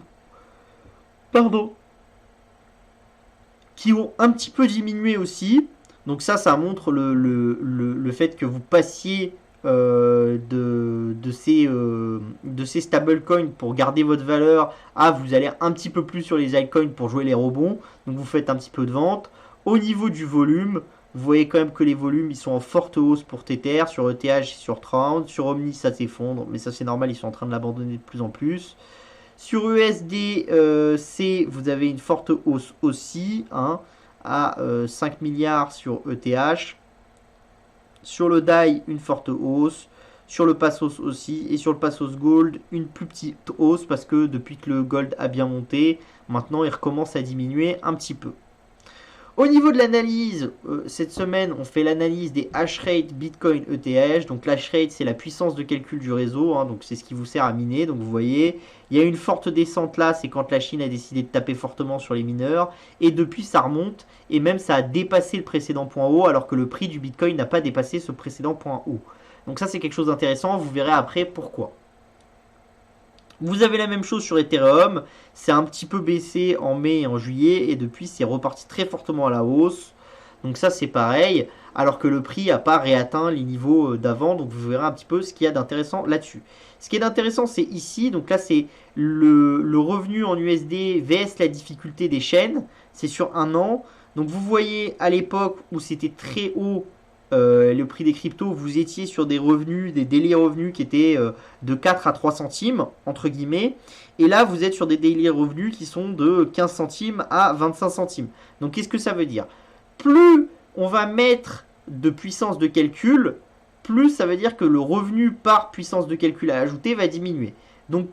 qui ont un petit peu diminué aussi. Donc ça montre le fait que vous passiez de ces stablecoins pour garder votre valeur à vous allez un petit peu plus sur les altcoins pour jouer les rebonds. Donc vous faites un petit peu de vente. Au niveau du volume, vous voyez quand même que les volumes ils sont en forte hausse pour Tether, sur ETH, sur Trend, sur Omni ça s'effondre, mais ça c'est normal, ils sont en train de l'abandonner de plus en plus. Sur USDC, vous avez une forte hausse aussi, à 5 milliards sur ETH. Sur le DAI, une forte hausse. Sur le Paxos aussi. Et sur le Paxos Gold, une plus petite hausse parce que depuis que le Gold a bien monté, maintenant il recommence à diminuer un petit peu. Au niveau de l'analyse, cette semaine, on fait l'analyse des hash rate Bitcoin ETH. Donc l'hash rate, c'est la puissance de calcul du réseau. Donc c'est ce qui vous sert à miner. Donc vous voyez, il y a une forte descente là. C'est quand la Chine a décidé de taper fortement sur les mineurs. Et depuis, ça remonte. Et même, ça a dépassé le précédent point haut. Alors que le prix du Bitcoin n'a pas dépassé ce précédent point haut. Donc ça, c'est quelque chose d'intéressant. Vous verrez après pourquoi. Vous avez la même chose sur Ethereum, c'est un petit peu baissé en mai et en juillet et depuis c'est reparti très fortement à la hausse. Donc ça c'est pareil, alors que le prix n'a pas réatteint les niveaux d'avant, donc vous verrez un petit peu ce qu'il y a d'intéressant là-dessus. Ce qui est intéressant c'est ici, donc là c'est le revenu en USD vs la difficulté des chaînes, c'est sur un an. Donc vous voyez à l'époque où c'était très haut, le prix des cryptos, vous étiez sur des revenus, des daily revenus qui étaient de 4 à 3 centimes, entre guillemets. Et là, vous êtes sur des daily revenus qui sont de 15 centimes à 25 centimes. Donc, qu'est-ce que ça veut dire ? Plus on va mettre de puissance de calcul, plus ça veut dire que le revenu par puissance de calcul à ajouter va diminuer. Donc,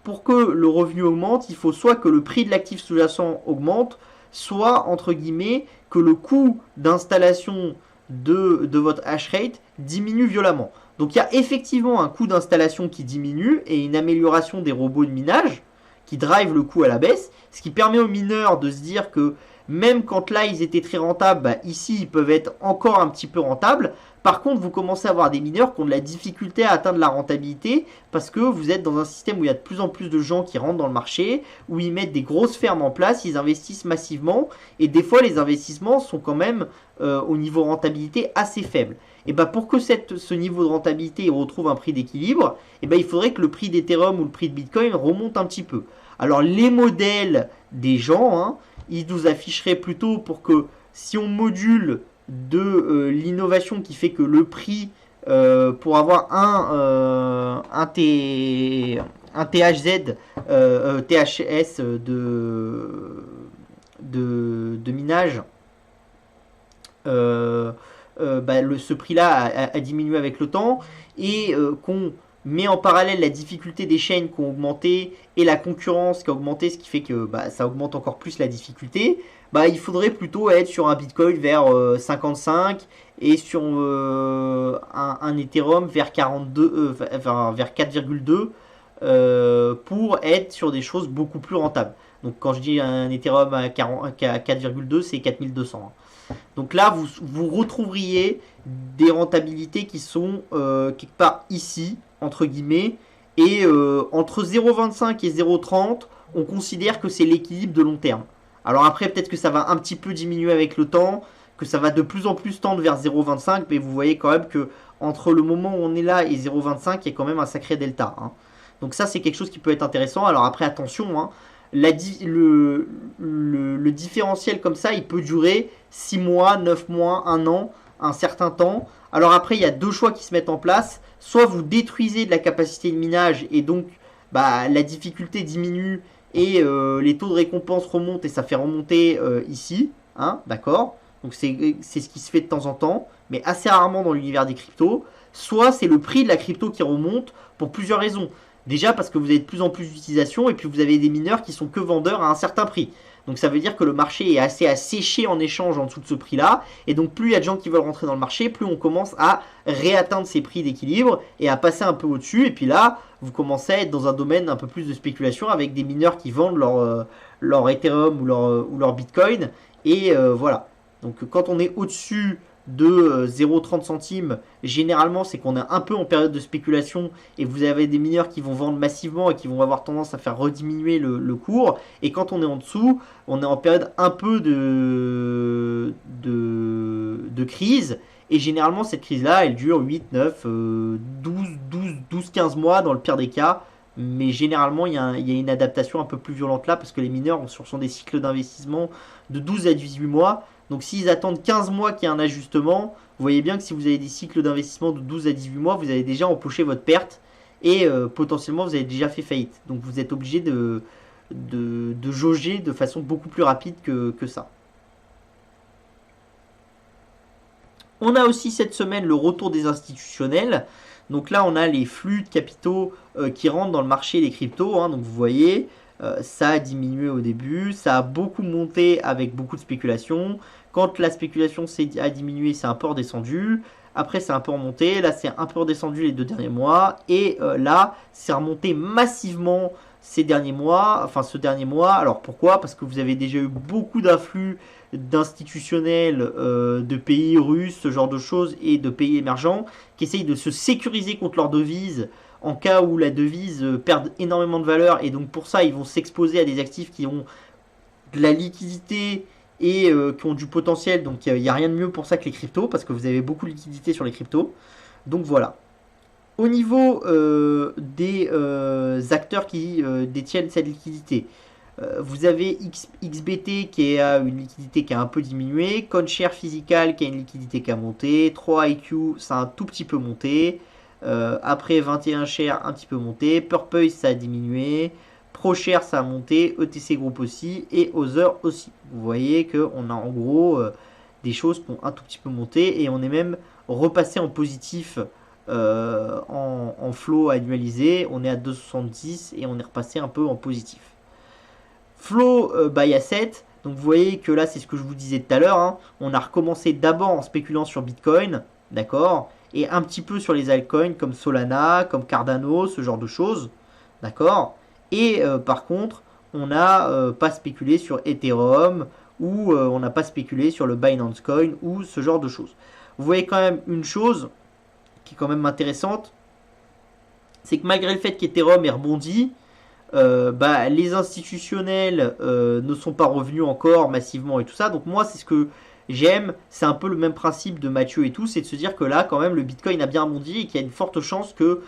pour que le revenu augmente, il faut soit que le prix de l'actif sous-jacent augmente, soit, entre guillemets, que le coût d'installation de votre hash rate diminue violemment. Donc il y a effectivement un coût d'installation qui diminue et une amélioration des robots de minage qui drive le coût à la baisse, ce qui permet aux mineurs de se dire que même quand là ils étaient très rentables, bah, ici ils peuvent être encore un petit peu rentables. Par contre, vous commencez à avoir des mineurs qui ont de la difficulté à atteindre la rentabilité parce que vous êtes dans un système où il y a de plus en plus de gens qui rentrent dans le marché, où ils mettent des grosses fermes en place, ils investissent massivement et des fois les investissements sont quand même au niveau rentabilité assez faible. Et bah pour que ce niveau de rentabilité retrouve un prix d'équilibre, et bah il faudrait que le prix d'Ethereum ou le prix de Bitcoin remonte un petit peu. Alors les modèles des gens, hein, ils nous afficheraient plutôt pour que si on module de l'innovation qui fait que le prix pour avoir un THZ, THS de minage, bah, ce prix-là a diminué avec le temps et qu'on met en parallèle la difficulté des chaînes qui ont augmenté et la concurrence qui a augmenté, ce qui fait que bah, ça augmente encore plus la difficulté, bah, il faudrait plutôt être sur un Bitcoin vers 55 et sur un Ethereum vers 42, vers 4,2 pour être sur des choses beaucoup plus rentables. Donc quand je dis un Ethereum à 4,2, c'est 4200. Donc là, vous retrouveriez des rentabilités qui sont quelque part ici, entre guillemets, et entre 0,25 et 0,30, on considère que c'est l'équilibre de long terme. Alors après, peut-être que ça va un petit peu diminuer avec le temps, que ça va de plus en plus tendre vers 0,25, mais vous voyez quand même que entre le moment où on est là et 0,25, il y a quand même un sacré delta. Hein. Donc ça, c'est quelque chose qui peut être intéressant. Alors après, attention, hein, le différentiel comme ça, il peut durer 6 mois, 9 mois, 1 an, un certain temps. Alors après, il y a deux choix qui se mettent en place. Soit vous détruisez de la capacité de minage et donc bah, la difficulté diminue et les taux de récompense remontent et ça fait remonter ici. Hein, d'accord. Donc c'est ce qui se fait de temps en temps, mais assez rarement dans l'univers des cryptos. Soit c'est le prix de la crypto qui remonte pour plusieurs raisons. Déjà parce que vous avez de plus en plus d'utilisation et puis vous avez des mineurs qui sont que vendeurs à un certain prix. Donc ça veut dire que le marché est assez asséché en échange en dessous de ce prix-là. Et donc plus il y a de gens qui veulent rentrer dans le marché, plus on commence à réatteindre ces prix d'équilibre et à passer un peu au-dessus. Et puis là, vous commencez à être dans un domaine un peu plus de spéculation avec des mineurs qui vendent leur Ethereum ou leur Bitcoin. Et voilà. Donc quand on est au-dessus de 0,30 centimes, généralement c'est qu'on est un peu en période de spéculation et vous avez des mineurs qui vont vendre massivement et qui vont avoir tendance à faire rediminuer le cours. Et quand on est en dessous, on est en période un peu de crise. Et généralement cette crise-là, elle dure 8, 9, 12, 15 mois dans le pire des cas. Mais généralement, il y a une adaptation un peu plus violente là parce que les mineurs sont des cycles d'investissement de 12 à 18 mois. Donc s'ils attendent 15 mois qu'il y ait un ajustement, vous voyez bien que si vous avez des cycles d'investissement de 12 à 18 mois, vous avez déjà empoché votre perte et potentiellement vous avez déjà fait faillite. Donc vous êtes obligé de jauger de façon beaucoup plus rapide que ça. On a aussi cette semaine le retour des institutionnels. Donc là, on a les flux de capitaux qui rentrent dans le marché des cryptos. Hein. Donc vous voyez, ça a diminué au début, ça a beaucoup monté avec beaucoup de spéculation. Quand la spéculation a diminué, c'est un peu redescendu. Après, c'est un peu remonté. Là, c'est un peu redescendu les 2 derniers mois. Et là, c'est remonté massivement ces derniers mois. Enfin, ce dernier mois. Alors pourquoi? Parce que vous avez déjà eu beaucoup d'afflux d'institutionnels de pays russes, ce genre de choses, et de pays émergents qui essayent de se sécuriser contre leur devise en cas où la devise perd énormément de valeur. Et donc pour ça, ils vont s'exposer à des actifs qui ont de la liquidité et qui ont du potentiel. Donc il n'y a rien de mieux pour ça que les cryptos, parce que vous avez beaucoup de liquidité sur les cryptos. Donc voilà. Au niveau des acteurs qui détiennent cette liquidité, vous avez XBT qui a une liquidité qui a un peu diminué, CoinShare Physical qui a une liquidité qui a monté, 3IQ ça a un tout petit peu monté, après 21Share un petit peu monté, Purple ça a diminué, ProShare ça a monté, ETC Group aussi et Other aussi. Vous voyez qu'on a en gros des choses qui ont un tout petit peu monté et on est même repassé en positif en flow annualisé, on est à 2,70 et on est repassé un peu en positif. Flow by asset, donc vous voyez que là c'est ce que je vous disais tout à l'heure, hein. On a recommencé d'abord en spéculant sur Bitcoin, d'accord, et un petit peu sur les altcoins comme Solana, comme Cardano, ce genre de choses, d'accord, et par contre on n'a pas spéculé sur Ethereum ou on n'a pas spéculé sur le Binance Coin ou ce genre de choses. Vous voyez quand même une chose qui est quand même intéressante, c'est que malgré le fait qu'Ethereum ait rebondi, les institutionnels ne sont pas revenus encore massivement et tout ça. Donc moi, c'est ce que j'aime. C'est un peu le même principe de Mathieu et tout, c'est de se dire que là, quand même, le Bitcoin a bien rebondi et qu'il y a une forte chance que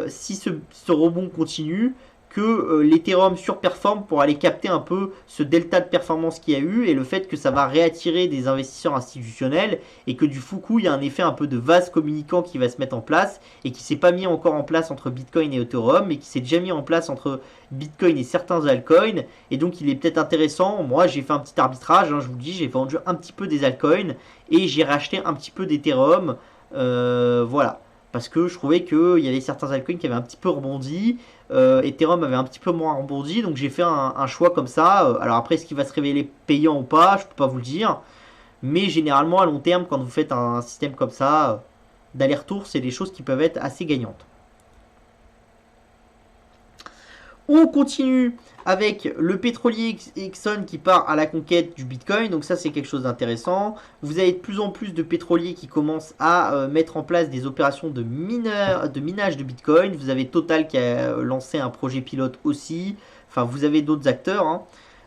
si ce rebond continue, que l'Ethereum surperforme pour aller capter un peu ce delta de performance qu'il y a eu et le fait que ça va réattirer des investisseurs institutionnels et que du coup il y a un effet un peu de vase communicant qui va se mettre en place et qui s'est pas mis encore en place entre Bitcoin et Ethereum mais qui s'est déjà mis en place entre Bitcoin et certains altcoins et donc il est peut-être intéressant. Moi j'ai fait un petit arbitrage, je vous le dis, j'ai vendu un petit peu des altcoins et j'ai racheté un petit peu d'Ethereum, voilà, parce que je trouvais qu'il y avait certains altcoins qui avaient un petit peu rebondi. Ethereum avait un petit peu moins rebondi, donc j'ai fait un choix comme ça. Alors après, est-ce qu'il va se révéler payant ou pas, je peux pas vous le dire. Mais généralement, à long terme, quand vous faites un système comme ça, d'aller-retour, c'est des choses qui peuvent être assez gagnantes. On continue avec le pétrolier Exxon qui part à la conquête du Bitcoin. Donc ça, c'est quelque chose d'intéressant. Vous avez de plus en plus de pétroliers qui commencent à mettre en place des opérations de minage de Bitcoin. Vous avez Total qui a lancé un projet pilote aussi. Enfin, vous avez d'autres acteurs, hein.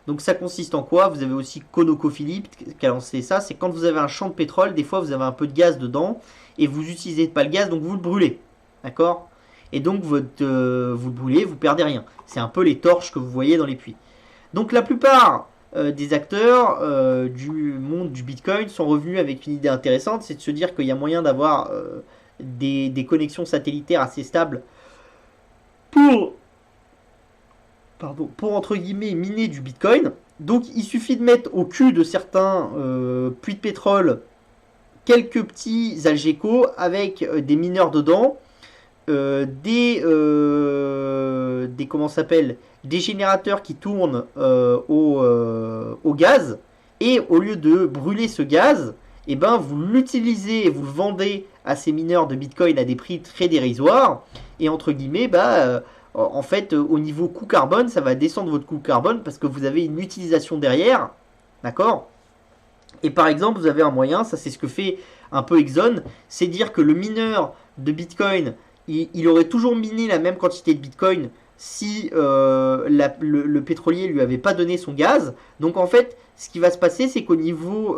Donc ça consiste en quoi? Vous avez aussi ConocoPhillips qui a lancé ça. C'est quand vous avez un champ de pétrole, des fois vous avez un peu de gaz dedans et vous n'utilisez pas le gaz, donc vous le brûlez. D'accord? Et donc vous le brûlez, vous perdez rien. C'est un peu les torches que vous voyez dans les puits. Donc la plupart des acteurs du monde du Bitcoin sont revenus avec une idée intéressante, c'est de se dire qu'il y a moyen d'avoir des connexions satellitaires assez stables pour entre guillemets miner du Bitcoin. Donc il suffit de mettre au cul de certains puits de pétrole quelques petits Algeco avec des mineurs dedans. Des comment s'appelle, des générateurs qui tournent au gaz, et au lieu de brûler ce gaz, et ben vous l'utilisez et vous le vendez à ces mineurs de Bitcoin à des prix très dérisoires, et entre guillemets en fait au niveau coût carbone ça va descendre votre coût carbone parce que vous avez une utilisation derrière, d'accord. Et par exemple vous avez un moyen, ça c'est ce que fait un peu Exxon, c'est dire que le mineur de Bitcoin il aurait toujours miné la même quantité de Bitcoin si le pétrolier lui avait pas donné son gaz. Donc en fait, ce qui va se passer, c'est qu'au niveau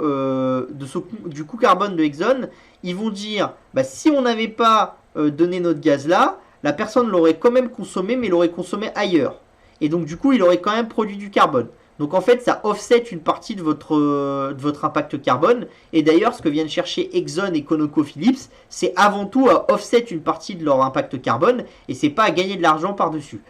du coût carbone de Exxon, ils vont dire, si on n'avait pas donné notre gaz là, la personne l'aurait quand même consommé, mais l'aurait consommé ailleurs. Et donc du coup, il aurait quand même produit du carbone. Donc en fait, ça offset une partie de votre impact carbone. Et d'ailleurs, ce que viennent chercher Exxon et ConocoPhillips, c'est avant tout à offset une partie de leur impact carbone et c'est pas à gagner de l'argent par-dessus.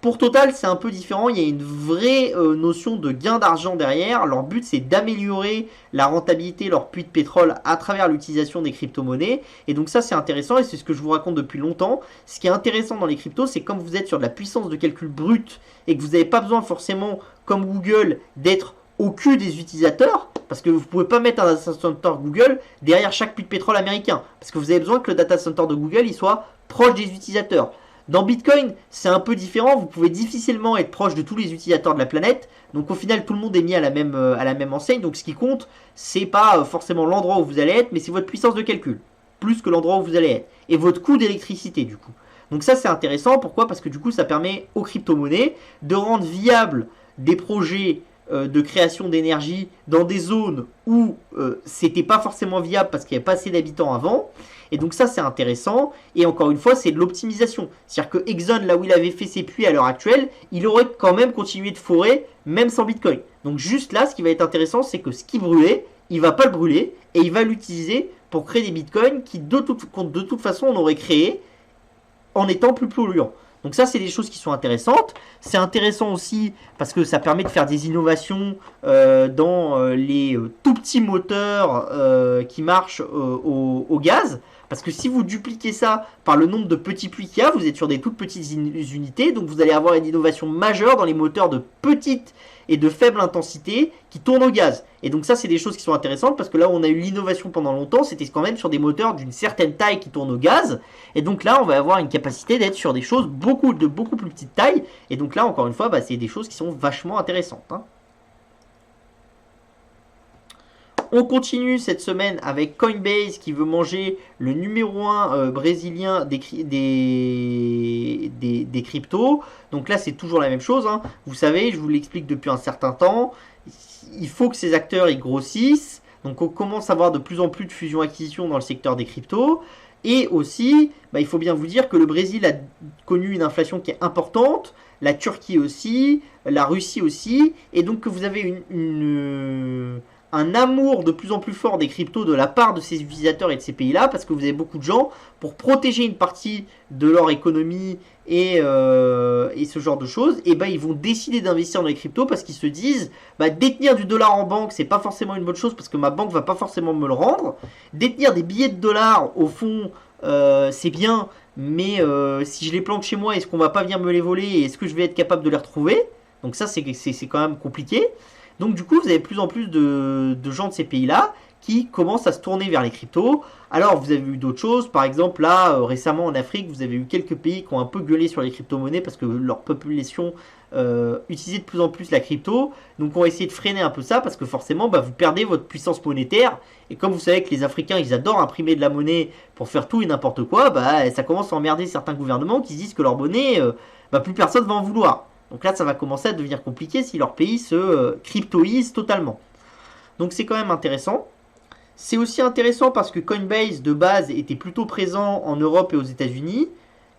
Pour Total, c'est un peu différent. Il y a une vraie notion de gain d'argent derrière. Leur but, c'est d'améliorer la rentabilité de leur puits de pétrole à travers l'utilisation des crypto-monnaies. Et donc ça, c'est intéressant et c'est ce que je vous raconte depuis longtemps. Ce qui est intéressant dans les cryptos, c'est comme vous êtes sur de la puissance de calcul brute et que vous n'avez pas besoin forcément, comme Google, d'être au cul des utilisateurs, parce que vous ne pouvez pas mettre un data center Google derrière chaque puits de pétrole américain, parce que vous avez besoin que le data center de Google il soit proche des utilisateurs. Dans Bitcoin, c'est un peu différent, vous pouvez difficilement être proche de tous les utilisateurs de la planète, donc au final tout le monde est mis à la même enseigne, donc ce qui compte, c'est pas forcément l'endroit où vous allez être, mais c'est votre puissance de calcul, plus que l'endroit où vous allez être, et votre coût d'électricité du coup. Donc ça c'est intéressant, pourquoi? Parce que du coup ça permet aux crypto-monnaies de rendre viables des projets de création d'énergie dans des zones où c'était pas forcément viable parce qu'il n'y avait pas assez d'habitants avant. Et donc ça c'est intéressant, et encore une fois c'est de l'optimisation. C'est-à-dire que Exxon, là où il avait fait ses puits à l'heure actuelle, il aurait quand même continué de forer même sans Bitcoin. Donc juste là ce qui va être intéressant, c'est que ce qui brûlait, il va pas le brûler et il va l'utiliser pour créer des Bitcoins qui de toute façon on aurait créé en étant plus polluant. Donc ça, c'est des choses qui sont intéressantes. C'est intéressant aussi parce que ça permet de faire des innovations dans les tout petits moteurs qui marchent au gaz. Parce que si vous dupliquez ça par le nombre de petits puits qu'il y a, vous êtes sur des toutes petites unités, donc vous allez avoir une innovation majeure dans les moteurs de petite et de faible intensité qui tournent au gaz. Et donc ça, c'est des choses qui sont intéressantes parce que là où on a eu l'innovation pendant longtemps, c'était quand même sur des moteurs d'une certaine taille qui tournent au gaz. Et donc là, on va avoir une capacité d'être sur des choses beaucoup plus petite taille. Et donc là, encore une fois, c'est des choses qui sont vachement intéressantes. On continue cette semaine avec Coinbase qui veut manger le numéro 1 brésilien des cryptos. Donc là, c'est toujours la même chose. Vous savez, je vous l'explique depuis un certain temps. Il faut que ces acteurs ils grossissent. Donc on commence à avoir de plus en plus de fusion-acquisition dans le secteur des cryptos. Et aussi, il faut bien vous dire que le Brésil a connu une inflation qui est importante. La Turquie aussi. La Russie aussi. Et donc que vous avez un amour de plus en plus fort des cryptos de la part de ces utilisateurs et de ces pays-là, parce que vous avez beaucoup de gens, pour protéger une partie de leur économie et ce genre de choses, et ils vont décider d'investir dans les cryptos parce qu'ils se disent, détenir du dollar en banque, c'est pas forcément une bonne chose parce que ma banque va pas forcément me le rendre. Détenir des billets de dollars, au fond, c'est bien, mais si je les planque chez moi, est-ce qu'on va pas venir me les voler et est-ce que je vais être capable de les retrouver? Donc ça, c'est quand même compliqué. Donc du coup, vous avez de plus en plus de gens de ces pays-là qui commencent à se tourner vers les cryptos. Alors, vous avez eu d'autres choses. Par exemple, là, récemment en Afrique, vous avez eu quelques pays qui ont un peu gueulé sur les crypto-monnaies parce que leur population utilisait de plus en plus la crypto. Donc, on va essayer de freiner un peu ça parce que forcément, vous perdez votre puissance monétaire. Et comme vous savez que les Africains, ils adorent imprimer de la monnaie pour faire tout et n'importe quoi, ça commence à emmerder certains gouvernements qui se disent que leur monnaie, plus personne va en vouloir. Donc là, ça va commencer à devenir compliqué si leur pays se cryptoise totalement. Donc c'est quand même intéressant. C'est aussi intéressant parce que Coinbase, de base, était plutôt présent en Europe et aux États-Unis.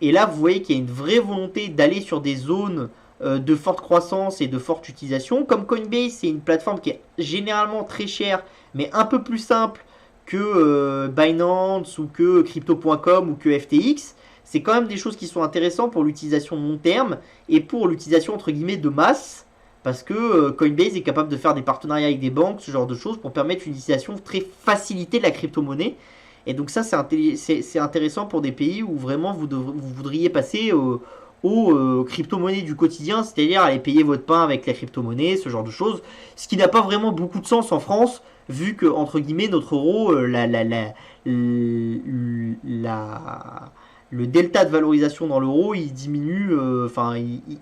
Et là, vous voyez qu'il y a une vraie volonté d'aller sur des zones de forte croissance et de forte utilisation. Comme Coinbase, c'est une plateforme qui est généralement très chère, mais un peu plus simple que Binance ou que Crypto.com ou que FTX. C'est quand même des choses qui sont intéressantes pour l'utilisation long terme et pour l'utilisation entre guillemets de masse, parce que Coinbase est capable de faire des partenariats avec des banques, ce genre de choses, pour permettre une utilisation très facilitée de la crypto-monnaie. Et donc ça, c'est intéressant pour des pays où vraiment vous voudriez passer aux crypto-monnaies du quotidien, c'est-à-dire aller payer votre pain avec la crypto-monnaie, ce genre de choses, ce qui n'a pas vraiment beaucoup de sens en France, vu que, entre guillemets, notre euro, le delta de valorisation dans l'euro, il diminue,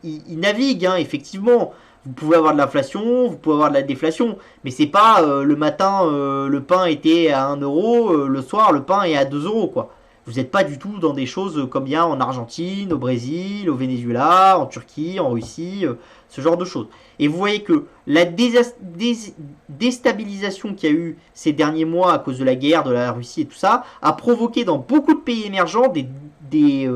il navigue, effectivement. Vous pouvez avoir de l'inflation, vous pouvez avoir de la déflation, mais c'est pas le matin, le pain était à 1 euro, le soir, le pain est à 2 euros, quoi. Vous n'êtes pas du tout dans des choses comme il y a en Argentine, au Brésil, au Venezuela, en Turquie, en Russie, ce genre de choses. Et vous voyez que la déstabilisation qu'il y a eu ces derniers mois à cause de la guerre de la Russie et tout ça, a provoqué dans beaucoup de pays émergents des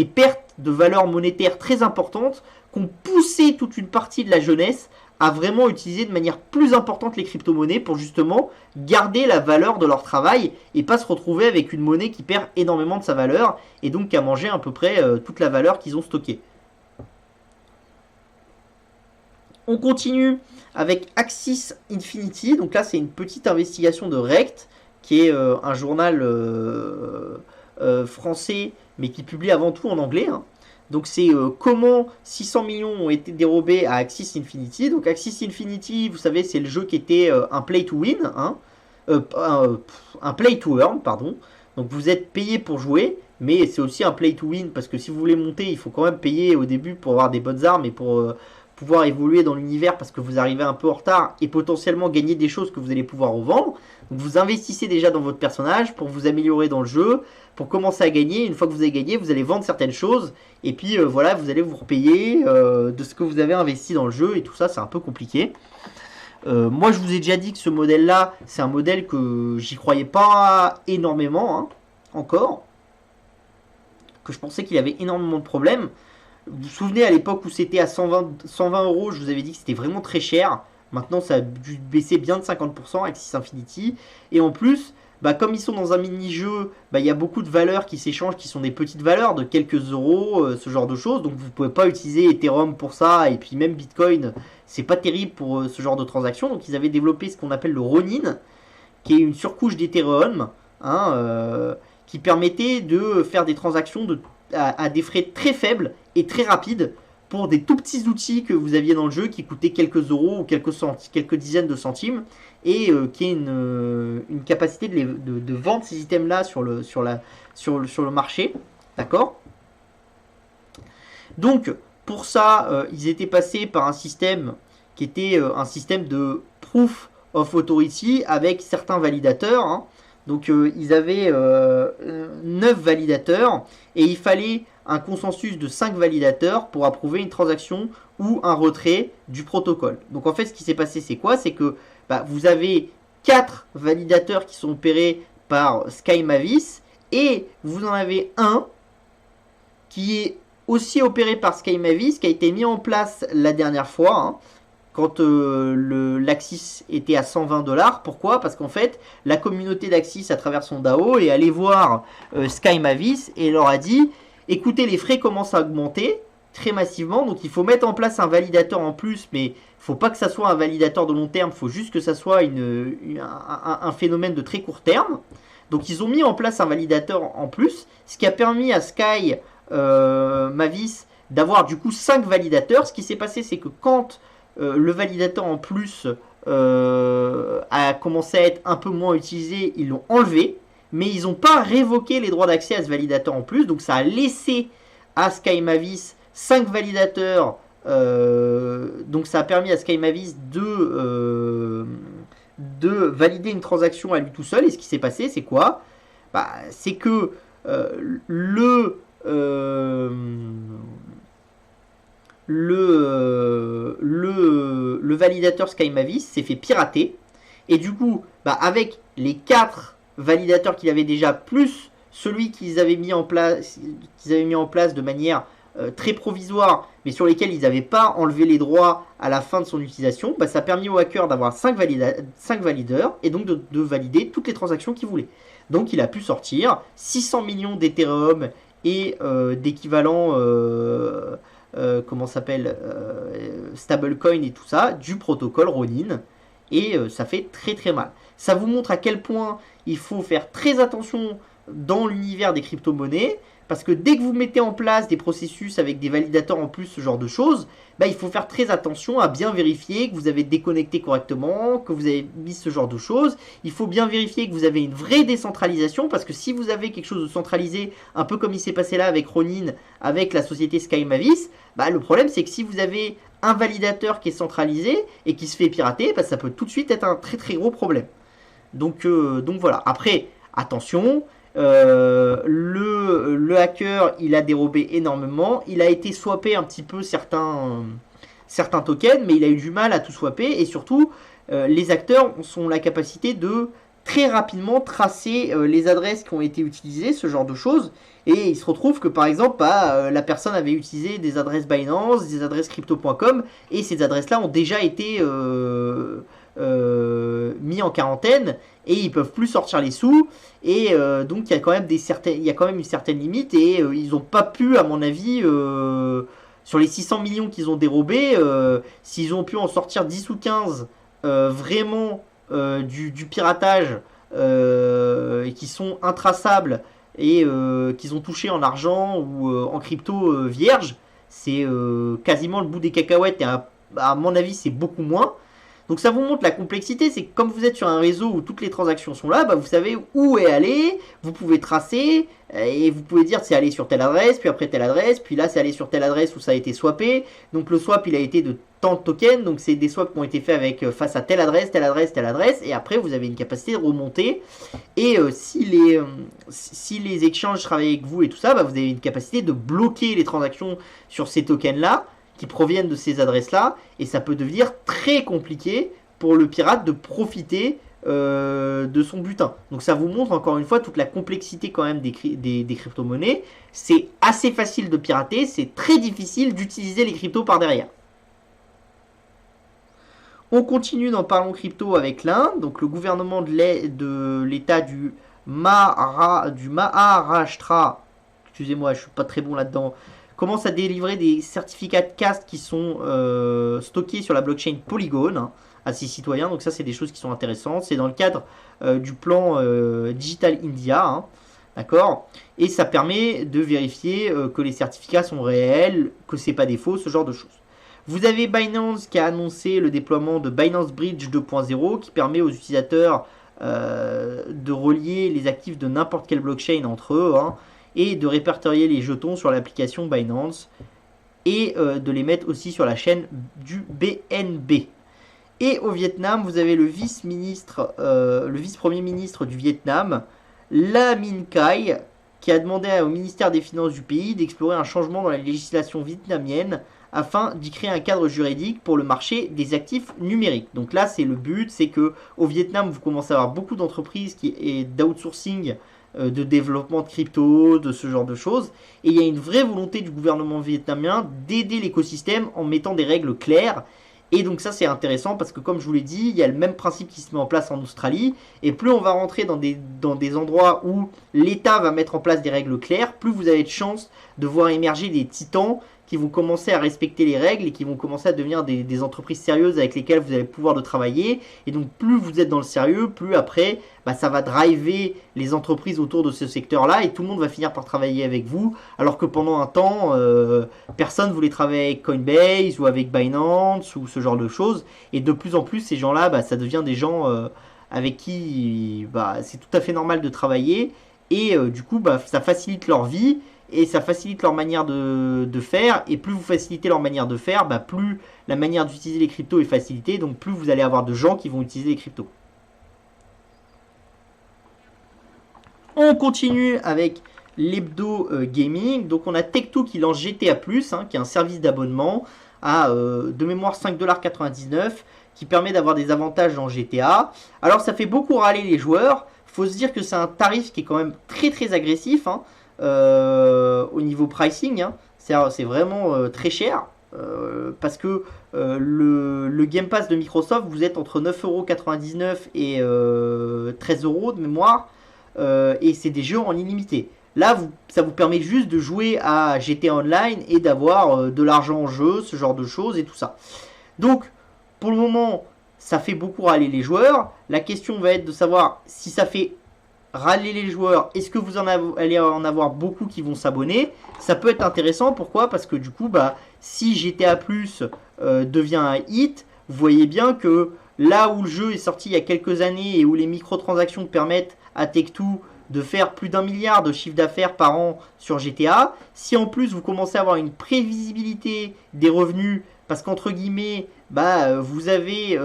pertes de valeur monétaire très importantes qui ont poussé toute une partie de la jeunesse à vraiment utiliser de manière plus importante les crypto-monnaies pour justement garder la valeur de leur travail et pas se retrouver avec une monnaie qui perd énormément de sa valeur et donc à manger à peu près toute la valeur qu'ils ont stockée. On continue avec Axis Infinity. Donc là, c'est une petite investigation de Rect, qui est un journal français, mais qui publie avant tout en anglais. Donc c'est comment 600 millions ont été dérobés à Axis Infinity. Donc Axis Infinity, vous savez, c'est le jeu qui était un play to win, un play to earn, pardon. Donc vous êtes payé pour jouer, mais c'est aussi un play to win, parce que si vous voulez monter, il faut quand même payer au début pour avoir des bonnes armes et pour pouvoir évoluer dans l'univers, parce que vous arrivez un peu en retard et potentiellement gagner des choses que vous allez pouvoir revendre. Donc vous investissez déjà dans votre personnage pour vous améliorer dans le jeu, pour commencer à gagner. Une fois que vous avez gagné, vous allez vendre certaines choses et puis voilà, vous allez vous repayer de ce que vous avez investi dans le jeu, et tout ça, c'est un peu compliqué. Moi, je vous ai déjà dit que ce modèle-là, c'est un modèle que j'y croyais pas énormément, encore, que je pensais qu'il avait énormément de problèmes. Vous vous souvenez à l'époque où c'était à 120 euros, je vous avais dit que c'était vraiment très cher. Maintenant, ça a dû baisser bien de 50% Axis Infinity. Et en plus, comme ils sont dans un mini-jeu, il y a beaucoup de valeurs qui s'échangent, qui sont des petites valeurs de quelques euros, ce genre de choses. Donc vous ne pouvez pas utiliser Ethereum pour ça. Et puis même Bitcoin, c'est pas terrible pour ce genre de transactions. Donc ils avaient développé ce qu'on appelle le Ronin, qui est une surcouche d'Ethereum. hein, qui permettait de faire des transactions à des frais très faibles et très rapides pour des tout petits outils que vous aviez dans le jeu qui coûtaient quelques euros ou quelques dizaines de centimes et qui est une capacité de vendre ces items-là sur le marché. D'accord? Donc, pour ça, ils étaient passés par un système qui était un système de proof of authority avec certains validateurs. Hein. Donc, ils avaient 9 validateurs et il fallait un consensus de 5 validateurs pour approuver une transaction ou un retrait du protocole. Donc, en fait, ce qui s'est passé, c'est quoi? C'est que vous avez 4 validateurs qui sont opérés par Sky Mavis et vous en avez un qui est aussi opéré par Sky Mavis, qui a été mis en place la dernière fois, hein, quand l'Axis était à 120$. Pourquoi? Parce qu'en fait, la communauté d'Axis, à travers son DAO, est allée voir Sky Mavis et leur a dit, écoutez, les frais commencent à augmenter très massivement, donc il faut mettre en place un validateur en plus, mais il ne faut pas que ça soit un validateur de long terme, il faut juste que ça soit un phénomène de très court terme. Donc ils ont mis en place un validateur en plus, ce qui a permis à Sky Mavis d'avoir du coup 5 validateurs. Ce qui s'est passé, c'est que quand le validateur en plus a commencé à être un peu moins utilisé, ils l'ont enlevé, mais ils n'ont pas révoqué les droits d'accès à ce validateur en plus, donc ça a laissé à Sky Mavis 5 validateurs, donc ça a permis à Sky Mavis de valider une transaction à lui tout seul. Et ce qui s'est passé, c'est quoi? C'est que le validateur Sky Mavis s'est fait pirater. Et du coup, avec les 4 validateurs qu'il avait déjà, plus celui qu'ils avaient mis en place de manière très provisoire, mais sur lesquels ils n'avaient pas enlevé les droits à la fin de son utilisation, ça a permis au hacker d'avoir 5 valideurs et donc de valider toutes les transactions qu'il voulait. Donc il a pu sortir 600 millions d'Ethereum et d'équivalents stablecoin et tout ça du protocole Ronin, et ça fait très très mal. Ça vous montre à quel point il faut faire très attention dans l'univers des crypto-monnaies, parce que dès que vous mettez en place des processus avec des validateurs en plus, ce genre de choses, il faut faire très attention à bien vérifier que vous avez déconnecté correctement, que vous avez mis ce genre de choses. Il faut bien vérifier que vous avez une vraie décentralisation, parce que si vous avez quelque chose de centralisé, un peu comme il s'est passé là avec Ronin, avec la société Sky Mavis, le problème c'est que si vous avez un validateur qui est centralisé et qui se fait pirater, ça peut tout de suite être un très très gros problème. Donc voilà. Après, attention, le hacker, il a dérobé énormément. Il a été swappé un petit peu certains tokens, mais il a eu du mal à tout swapper. Et surtout, les acteurs ont la capacité de très rapidement tracer les adresses qui ont été utilisées, ce genre de choses. Et il se retrouve que par exemple, la personne avait utilisé des adresses Binance, des adresses crypto.com, et ces adresses-là ont déjà été mis en quarantaine, et ils peuvent plus sortir les sous. Et donc il y a quand même une certaine limite, et ils n'ont pas pu, à mon avis, sur les 600 millions qu'ils ont dérobés, s'ils ont pu en sortir 10 ou 15 vraiment du piratage, et qui sont intraçables, et qu'ils ont touché en argent ou en crypto vierge, c'est quasiment le bout des cacahuètes, et à mon avis c'est beaucoup moins. Donc ça vous montre la complexité, c'est que comme vous êtes sur un réseau où toutes les transactions sont là, vous savez où est allé, vous pouvez tracer, et vous pouvez dire c'est allé sur telle adresse, puis après telle adresse, puis là c'est allé sur telle adresse où ça a été swappé. Donc le swap il a été de tant de tokens, donc c'est des swaps qui ont été faits avec face à telle adresse, telle adresse, telle adresse, et après vous avez une capacité de remonter. Et si les exchanges travaillent avec vous et tout ça, vous avez une capacité de bloquer les transactions sur ces tokens là, qui proviennent de ces adresses-là, et ça peut devenir très compliqué pour le pirate de profiter de son butin. Donc ça vous montre encore une fois toute la complexité quand même des crypto-monnaies. C'est assez facile de pirater, c'est très difficile d'utiliser les cryptos par derrière. On continue dans Parlons Crypto avec l'Inde. Donc le gouvernement de l'État du Maharashtra, excusez-moi, je suis pas très bon là-dedans, commence à délivrer des certificats de caste qui sont stockés sur la blockchain Polygon, hein, à ses citoyens. Donc ça, c'est des choses qui sont intéressantes. C'est dans le cadre du plan Digital India, hein, d'accord. Et ça permet de vérifier que les certificats sont réels, que c'est pas des faux, ce genre de choses. Vous avez Binance qui a annoncé le déploiement de Binance Bridge 2.0 qui permet aux utilisateurs de relier les actifs de n'importe quelle blockchain entre eux, hein, et de répertorier les jetons sur l'application Binance et de les mettre aussi sur la chaîne du BNB. Et au Vietnam, vous avez le vice-premier ministre du Vietnam, La Minh Khai, qui a demandé au ministère des Finances du pays d'explorer un changement dans la législation vietnamienne afin d'y créer un cadre juridique pour le marché des actifs numériques. Donc là, c'est le but, c'est que au Vietnam, vous commencez à avoir beaucoup d'entreprises et d'outsourcing de développement de crypto, de ce genre de choses. Et il y a une vraie volonté du gouvernement vietnamien d'aider l'écosystème en mettant des règles claires. Et donc ça c'est intéressant parce que comme je vous l'ai dit, il y a le même principe qui se met en place en Australie. Et plus on va rentrer dans des endroits où l'État va mettre en place des règles claires, plus vous avez de chances de voir émerger des titans qui vont commencer à respecter les règles et qui vont commencer à devenir des entreprises sérieuses avec lesquelles vous allez pouvoir de travailler. Et donc plus vous êtes dans le sérieux, plus après ça va driver les entreprises autour de ce secteur-là et tout le monde va finir par travailler avec vous. Alors que pendant un temps, personne voulait travailler avec Coinbase ou avec Binance ou ce genre de choses. Et de plus en plus, ces gens-là, ça devient des gens avec qui c'est tout à fait normal de travailler. Et du coup, ça facilite leur vie. Et ça facilite leur manière de faire. Et plus vous facilitez leur manière de faire, plus la manière d'utiliser les cryptos est facilitée. Donc plus vous allez avoir de gens qui vont utiliser les cryptos. On continue avec l'hebdo gaming. Donc on a Tech2 qui lance GTA+, hein, qui est un service d'abonnement à de mémoire 5,99$ qui permet d'avoir des avantages dans GTA. Alors ça fait beaucoup râler les joueurs. Faut se dire que c'est un tarif qui est quand même très très agressif, hein. Au niveau pricing, hein, c'est vraiment très cher parce que le Game Pass de Microsoft, vous êtes entre 9,99€ et 13€ de mémoire, et c'est des jeux en illimité. Là, ça vous permet juste de jouer à GTA Online et d'avoir de l'argent en jeu, ce genre de choses et tout ça. Donc, pour le moment, ça fait beaucoup râler les joueurs. La question va être de savoir si ça fait râler les joueurs, est-ce que vous allez en avoir beaucoup qui vont s'abonner? Ça peut être intéressant, pourquoi? Parce que du coup, si GTA Plus devient un hit, vous voyez bien que là où le jeu est sorti il y a quelques années et où les microtransactions permettent à Tech2 de faire plus d'1 milliard de chiffre d'affaires par an sur GTA, si en plus vous commencez à avoir une prévisibilité des revenus, parce qu'entre guillemets, vous avez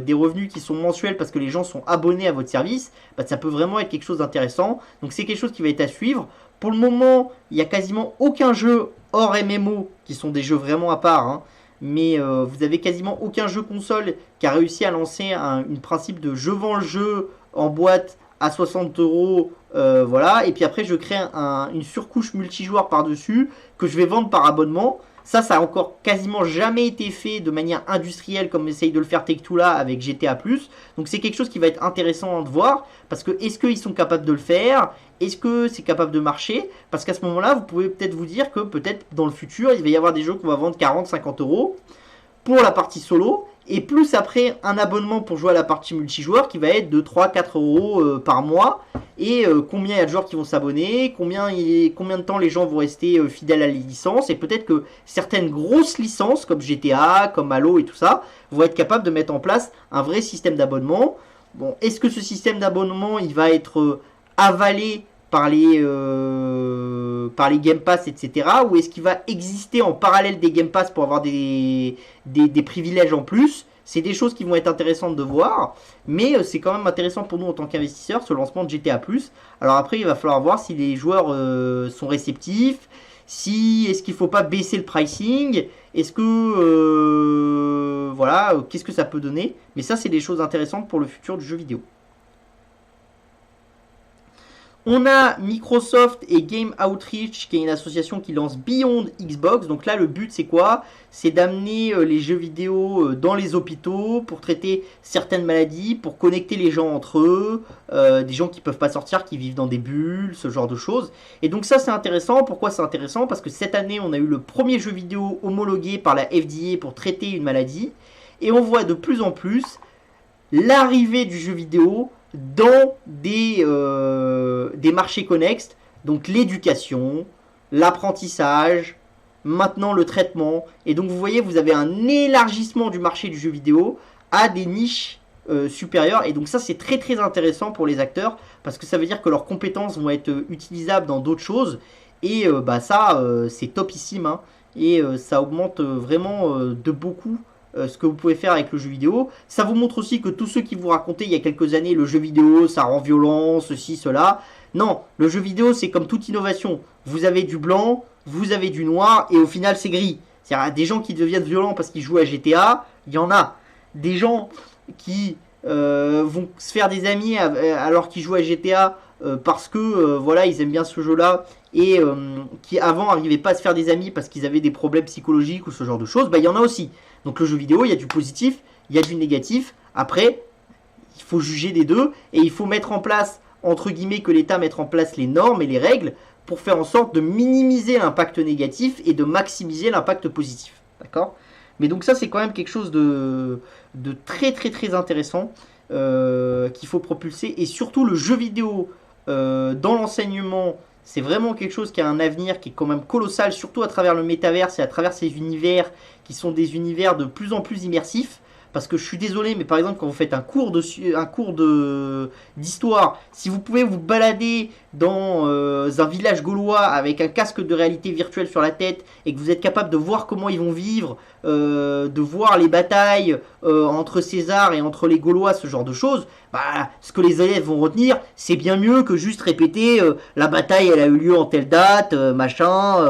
des revenus qui sont mensuels parce que les gens sont abonnés à votre service, ça peut vraiment être quelque chose d'intéressant. Donc c'est quelque chose qui va être à suivre. Pour le moment, il n'y a quasiment aucun jeu hors MMO, qui sont des jeux vraiment à part, hein, mais vous avez quasiment aucun jeu console qui a réussi à lancer un principe de je vends le jeu en boîte à 60€, voilà, et puis après je crée une surcouche multijoueur par-dessus que je vais vendre par abonnement. Ça a encore quasiment jamais été fait de manière industrielle comme essaye de le faire Tech2 là avec GTA+. Donc c'est quelque chose qui va être intéressant de voir, parce que est-ce qu'ils sont capables de le faire? Est-ce que c'est capable de marcher? Parce qu'à ce moment-là, vous pouvez peut-être vous dire que peut-être dans le futur, il va y avoir des jeux qu'on va vendre 40-50€ pour la partie solo, et plus après un abonnement pour jouer à la partie multijoueur qui va être de 3-4€ par mois. Et combien il y a de joueurs qui vont s'abonner, combien de temps les gens vont rester fidèles à les licences, et peut-être que certaines grosses licences comme GTA, comme Halo et tout ça, vont être capables de mettre en place un vrai système d'abonnement. Bon, est-ce que ce système d'abonnement il va être avalé par les Game Pass, etc. Ou est-ce qu'il va exister en parallèle des Game Pass pour avoir des privilèges en plus? C'est des choses qui vont être intéressantes de voir, mais c'est quand même intéressant pour nous en tant qu'investisseurs, ce lancement de GTA+. Alors après, il va falloir voir si les joueurs sont réceptifs, est-ce qu'il ne faut pas baisser le pricing, est-ce que, qu'est-ce que ça peut donner? Mais ça, c'est des choses intéressantes pour le futur du jeu vidéo. On a Microsoft et Game Outreach, qui est une association qui lance Beyond Xbox. Donc là, le but, c'est quoi? C'est d'amener les jeux vidéo dans les hôpitaux pour traiter certaines maladies, pour connecter les gens entre eux, des gens qui peuvent pas sortir, qui vivent dans des bulles, ce genre de choses. Et donc ça, c'est intéressant. Pourquoi c'est intéressant? Parce que cette année, on a eu le premier jeu vidéo homologué par la FDA pour traiter une maladie. Et on voit de plus en plus l'arrivée du jeu vidéo dans des marchés connexes, donc l'éducation, l'apprentissage, maintenant le traitement. Et donc vous voyez, vous avez un élargissement du marché du jeu vidéo à des niches supérieures. Et donc ça, c'est très très intéressant pour les acteurs, parce que ça veut dire que leurs compétences vont être utilisables dans d'autres choses. Et bah ça, c'est topissime, hein. Et ça augmente vraiment de beaucoup ce que vous pouvez faire avec le jeu vidéo. Ça vous montre aussi que tous ceux qui vous racontaient il y a quelques années le jeu vidéo ça rend violent, ceci, cela. Non, le jeu vidéo c'est comme toute innovation. Vous avez du blanc, vous avez du noir et au final c'est gris. C'est-à-dire des gens qui deviennent violents parce qu'ils jouent à GTA, il y en a. Des gens qui vont se faire des amis alors qu'ils jouent à GTA parce que voilà ils aiment bien ce jeu-là et qui avant n'arrivaient pas à se faire des amis parce qu'ils avaient des problèmes psychologiques ou ce genre de choses, bah il y en a aussi. Donc le jeu vidéo, il y a du positif, il y a du négatif. Après, il faut juger des deux et il faut mettre en place, entre guillemets, que l'État mette en place les normes et les règles pour faire en sorte de minimiser l'impact négatif et de maximiser l'impact positif. D'accord? Mais donc ça, c'est quand même quelque chose de très très très intéressant qu'il faut propulser. Et surtout le jeu vidéo dans l'enseignement, c'est vraiment quelque chose qui a un avenir qui est quand même colossal, surtout à travers le métaverse et à travers ces univers qui sont des univers de plus en plus immersifs. Parce que je suis désolé, mais par exemple, quand vous faites un cours d'histoire, si vous pouvez vous balader dans un village gaulois avec un casque de réalité virtuelle sur la tête et que vous êtes capable de voir comment ils vont vivre, de voir les batailles entre César et entre les Gaulois, ce genre de choses, bah, ce que les élèves vont retenir, c'est bien mieux que juste répéter la bataille, elle a eu lieu en telle date, machin,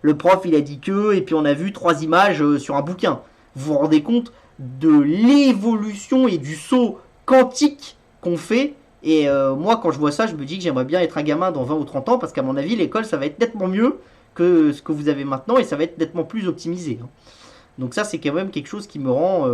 le prof il a dit que, et puis on a vu 3 images sur un bouquin. Vous vous rendez compte de l'évolution et du saut quantique qu'on fait. Et moi, quand je vois ça, je me dis que j'aimerais bien être un gamin dans 20 ou 30 ans, parce qu'à mon avis, l'école, ça va être nettement mieux que ce que vous avez maintenant, et ça va être nettement plus optimisé, hein. Donc ça, c'est quand même quelque chose qui me rend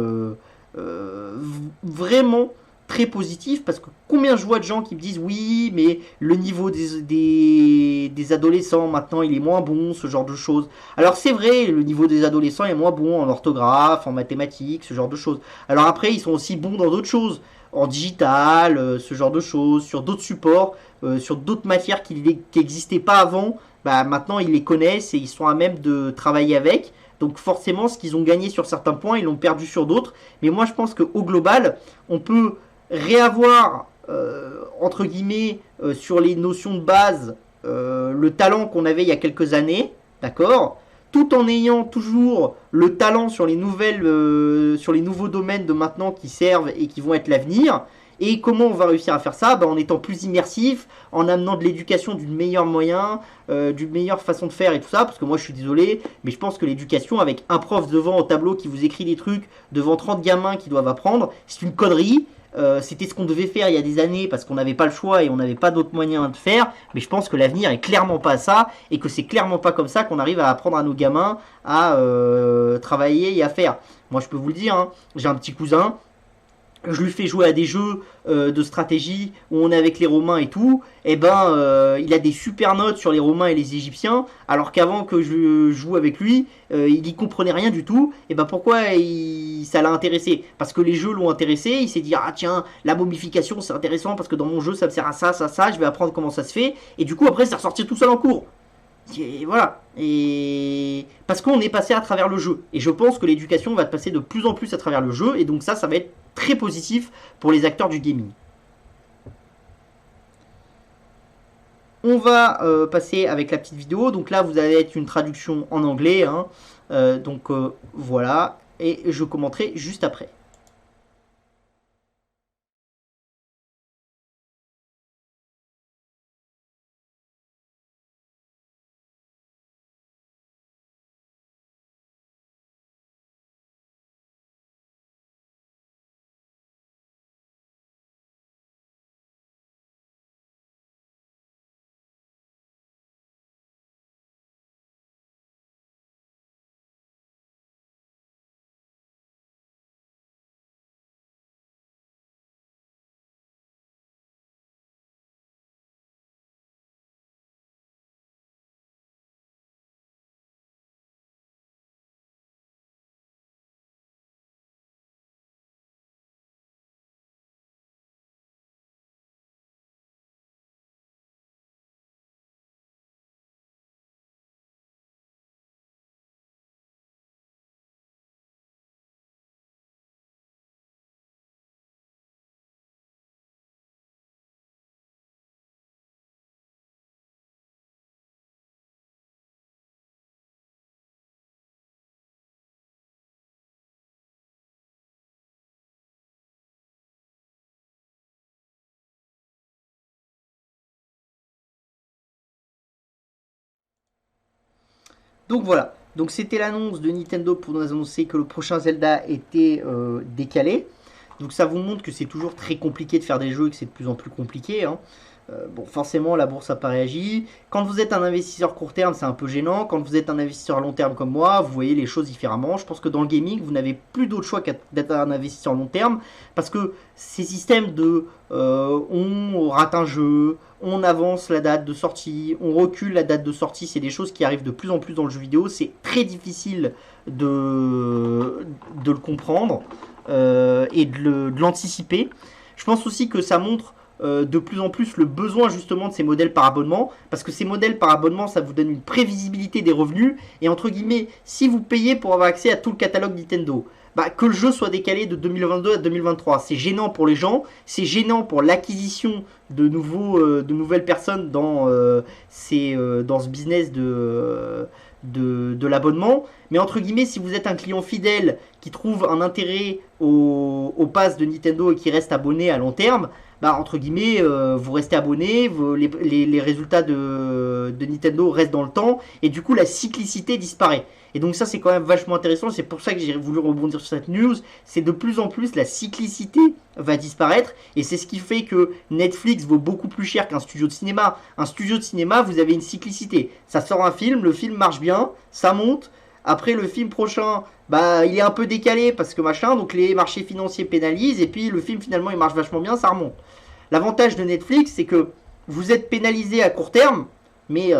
vraiment très positif, parce que combien je vois de gens qui me disent oui, mais le niveau des adolescents maintenant il est moins bon, ce genre de choses. Alors c'est vrai, le niveau des adolescents est moins bon en orthographe, en mathématiques, ce genre de choses. Alors après, ils sont aussi bons dans d'autres choses, en digital, ce genre de choses, sur d'autres supports, sur d'autres matières qui n'existaient pas avant. Bah, maintenant ils les connaissent et ils sont à même de travailler avec. Donc forcément, ce qu'ils ont gagné sur certains points, ils l'ont perdu sur d'autres. Mais moi, je pense qu'au global, on peut réavoir, entre guillemets, sur les notions de base, le talent qu'on avait il y a quelques années, d'accord, tout en ayant toujours le talent sur les nouveaux domaines de maintenant qui servent et qui vont être l'avenir. Et comment on va réussir à faire ça? En étant plus immersif, en amenant de l'éducation d'une meilleure moyen, d'une meilleure façon de faire et tout ça. Parce que moi je suis désolé, mais je pense que l'éducation avec un prof devant au tableau qui vous écrit des trucs, devant 30 gamins qui doivent apprendre, c'est une connerie. C'était ce qu'on devait faire il y a des années parce qu'on n'avait pas le choix et on n'avait pas d'autres moyens de faire. Mais je pense que l'avenir est clairement pas ça et que c'est clairement pas comme ça qu'on arrive à apprendre à nos gamins à travailler et à faire. Moi je peux vous le dire, hein, j'ai un petit cousin, je lui fais jouer à des jeux de stratégie où on est avec les Romains et tout, et ben il a des super notes sur les Romains et les Égyptiens, alors qu'avant que je joue avec lui, il y comprenait rien du tout. Et ben pourquoi ça l'a intéressé? Parce que les jeux l'ont intéressé, il s'est dit ah tiens la momification c'est intéressant parce que dans mon jeu ça me sert à ça, ça, ça, je vais apprendre comment ça se fait, et du coup après c'est ressorti tout seul en cours. Et voilà. Et parce qu'on est passé à travers le jeu. Et je pense que l'éducation va passer de plus en plus à travers le jeu. Et donc ça va être très positif pour les acteurs du gaming. On va passer avec la petite vidéo. Donc là, vous allez être une traduction en anglais, hein. Donc voilà. Et je commenterai juste après. Donc voilà, donc c'était l'annonce de Nintendo pour nous annoncer que le prochain Zelda était décalé. Donc ça vous montre que c'est toujours très compliqué de faire des jeux et que c'est de plus en plus compliqué, hein. Bon, forcément, la bourse n'a pas réagi. Quand vous êtes un investisseur court terme, c'est un peu gênant. Quand vous êtes un investisseur long terme comme moi, vous voyez les choses différemment. Je pense que dans le gaming, vous n'avez plus d'autre choix d'être un investisseur long terme. Parce que ces systèmes de on rate un jeu, on avance la date de sortie, on recule la date de sortie, c'est des choses qui arrivent de plus en plus dans le jeu vidéo. C'est très difficile de le comprendre et de l'anticiper. Je pense aussi que ça montre de plus en plus le besoin justement de ces modèles par abonnement, parce que ces modèles par abonnement, ça vous donne une prévisibilité des revenus, et entre guillemets, si vous payez pour avoir accès à tout le catalogue Nintendo, bah, que le jeu soit décalé de 2022 à 2023, c'est gênant pour les gens, c'est gênant pour l'acquisition de nouvelles personnes dans ce business de l'abonnement. Mais entre guillemets, si vous êtes un client fidèle qui trouve un intérêt au pass de Nintendo et qui reste abonné à long terme, bah, entre guillemets, vous restez abonné, les résultats de Nintendo restent dans le temps, et du coup la cyclicité disparaît. Et donc ça c'est quand même vachement intéressant, c'est pour ça que j'ai voulu rebondir sur cette news, c'est de plus en plus la cyclicité va disparaître, et c'est ce qui fait que Netflix vaut beaucoup plus cher qu'un studio de cinéma. Un studio de cinéma, vous avez une cyclicité, ça sort un film, le film marche bien, ça monte, après le film prochain, bah il est un peu décalé parce que machin, donc les marchés financiers pénalisent, et puis le film finalement il marche vachement bien, ça remonte. L'avantage de Netflix, c'est que vous êtes pénalisé à court terme, mais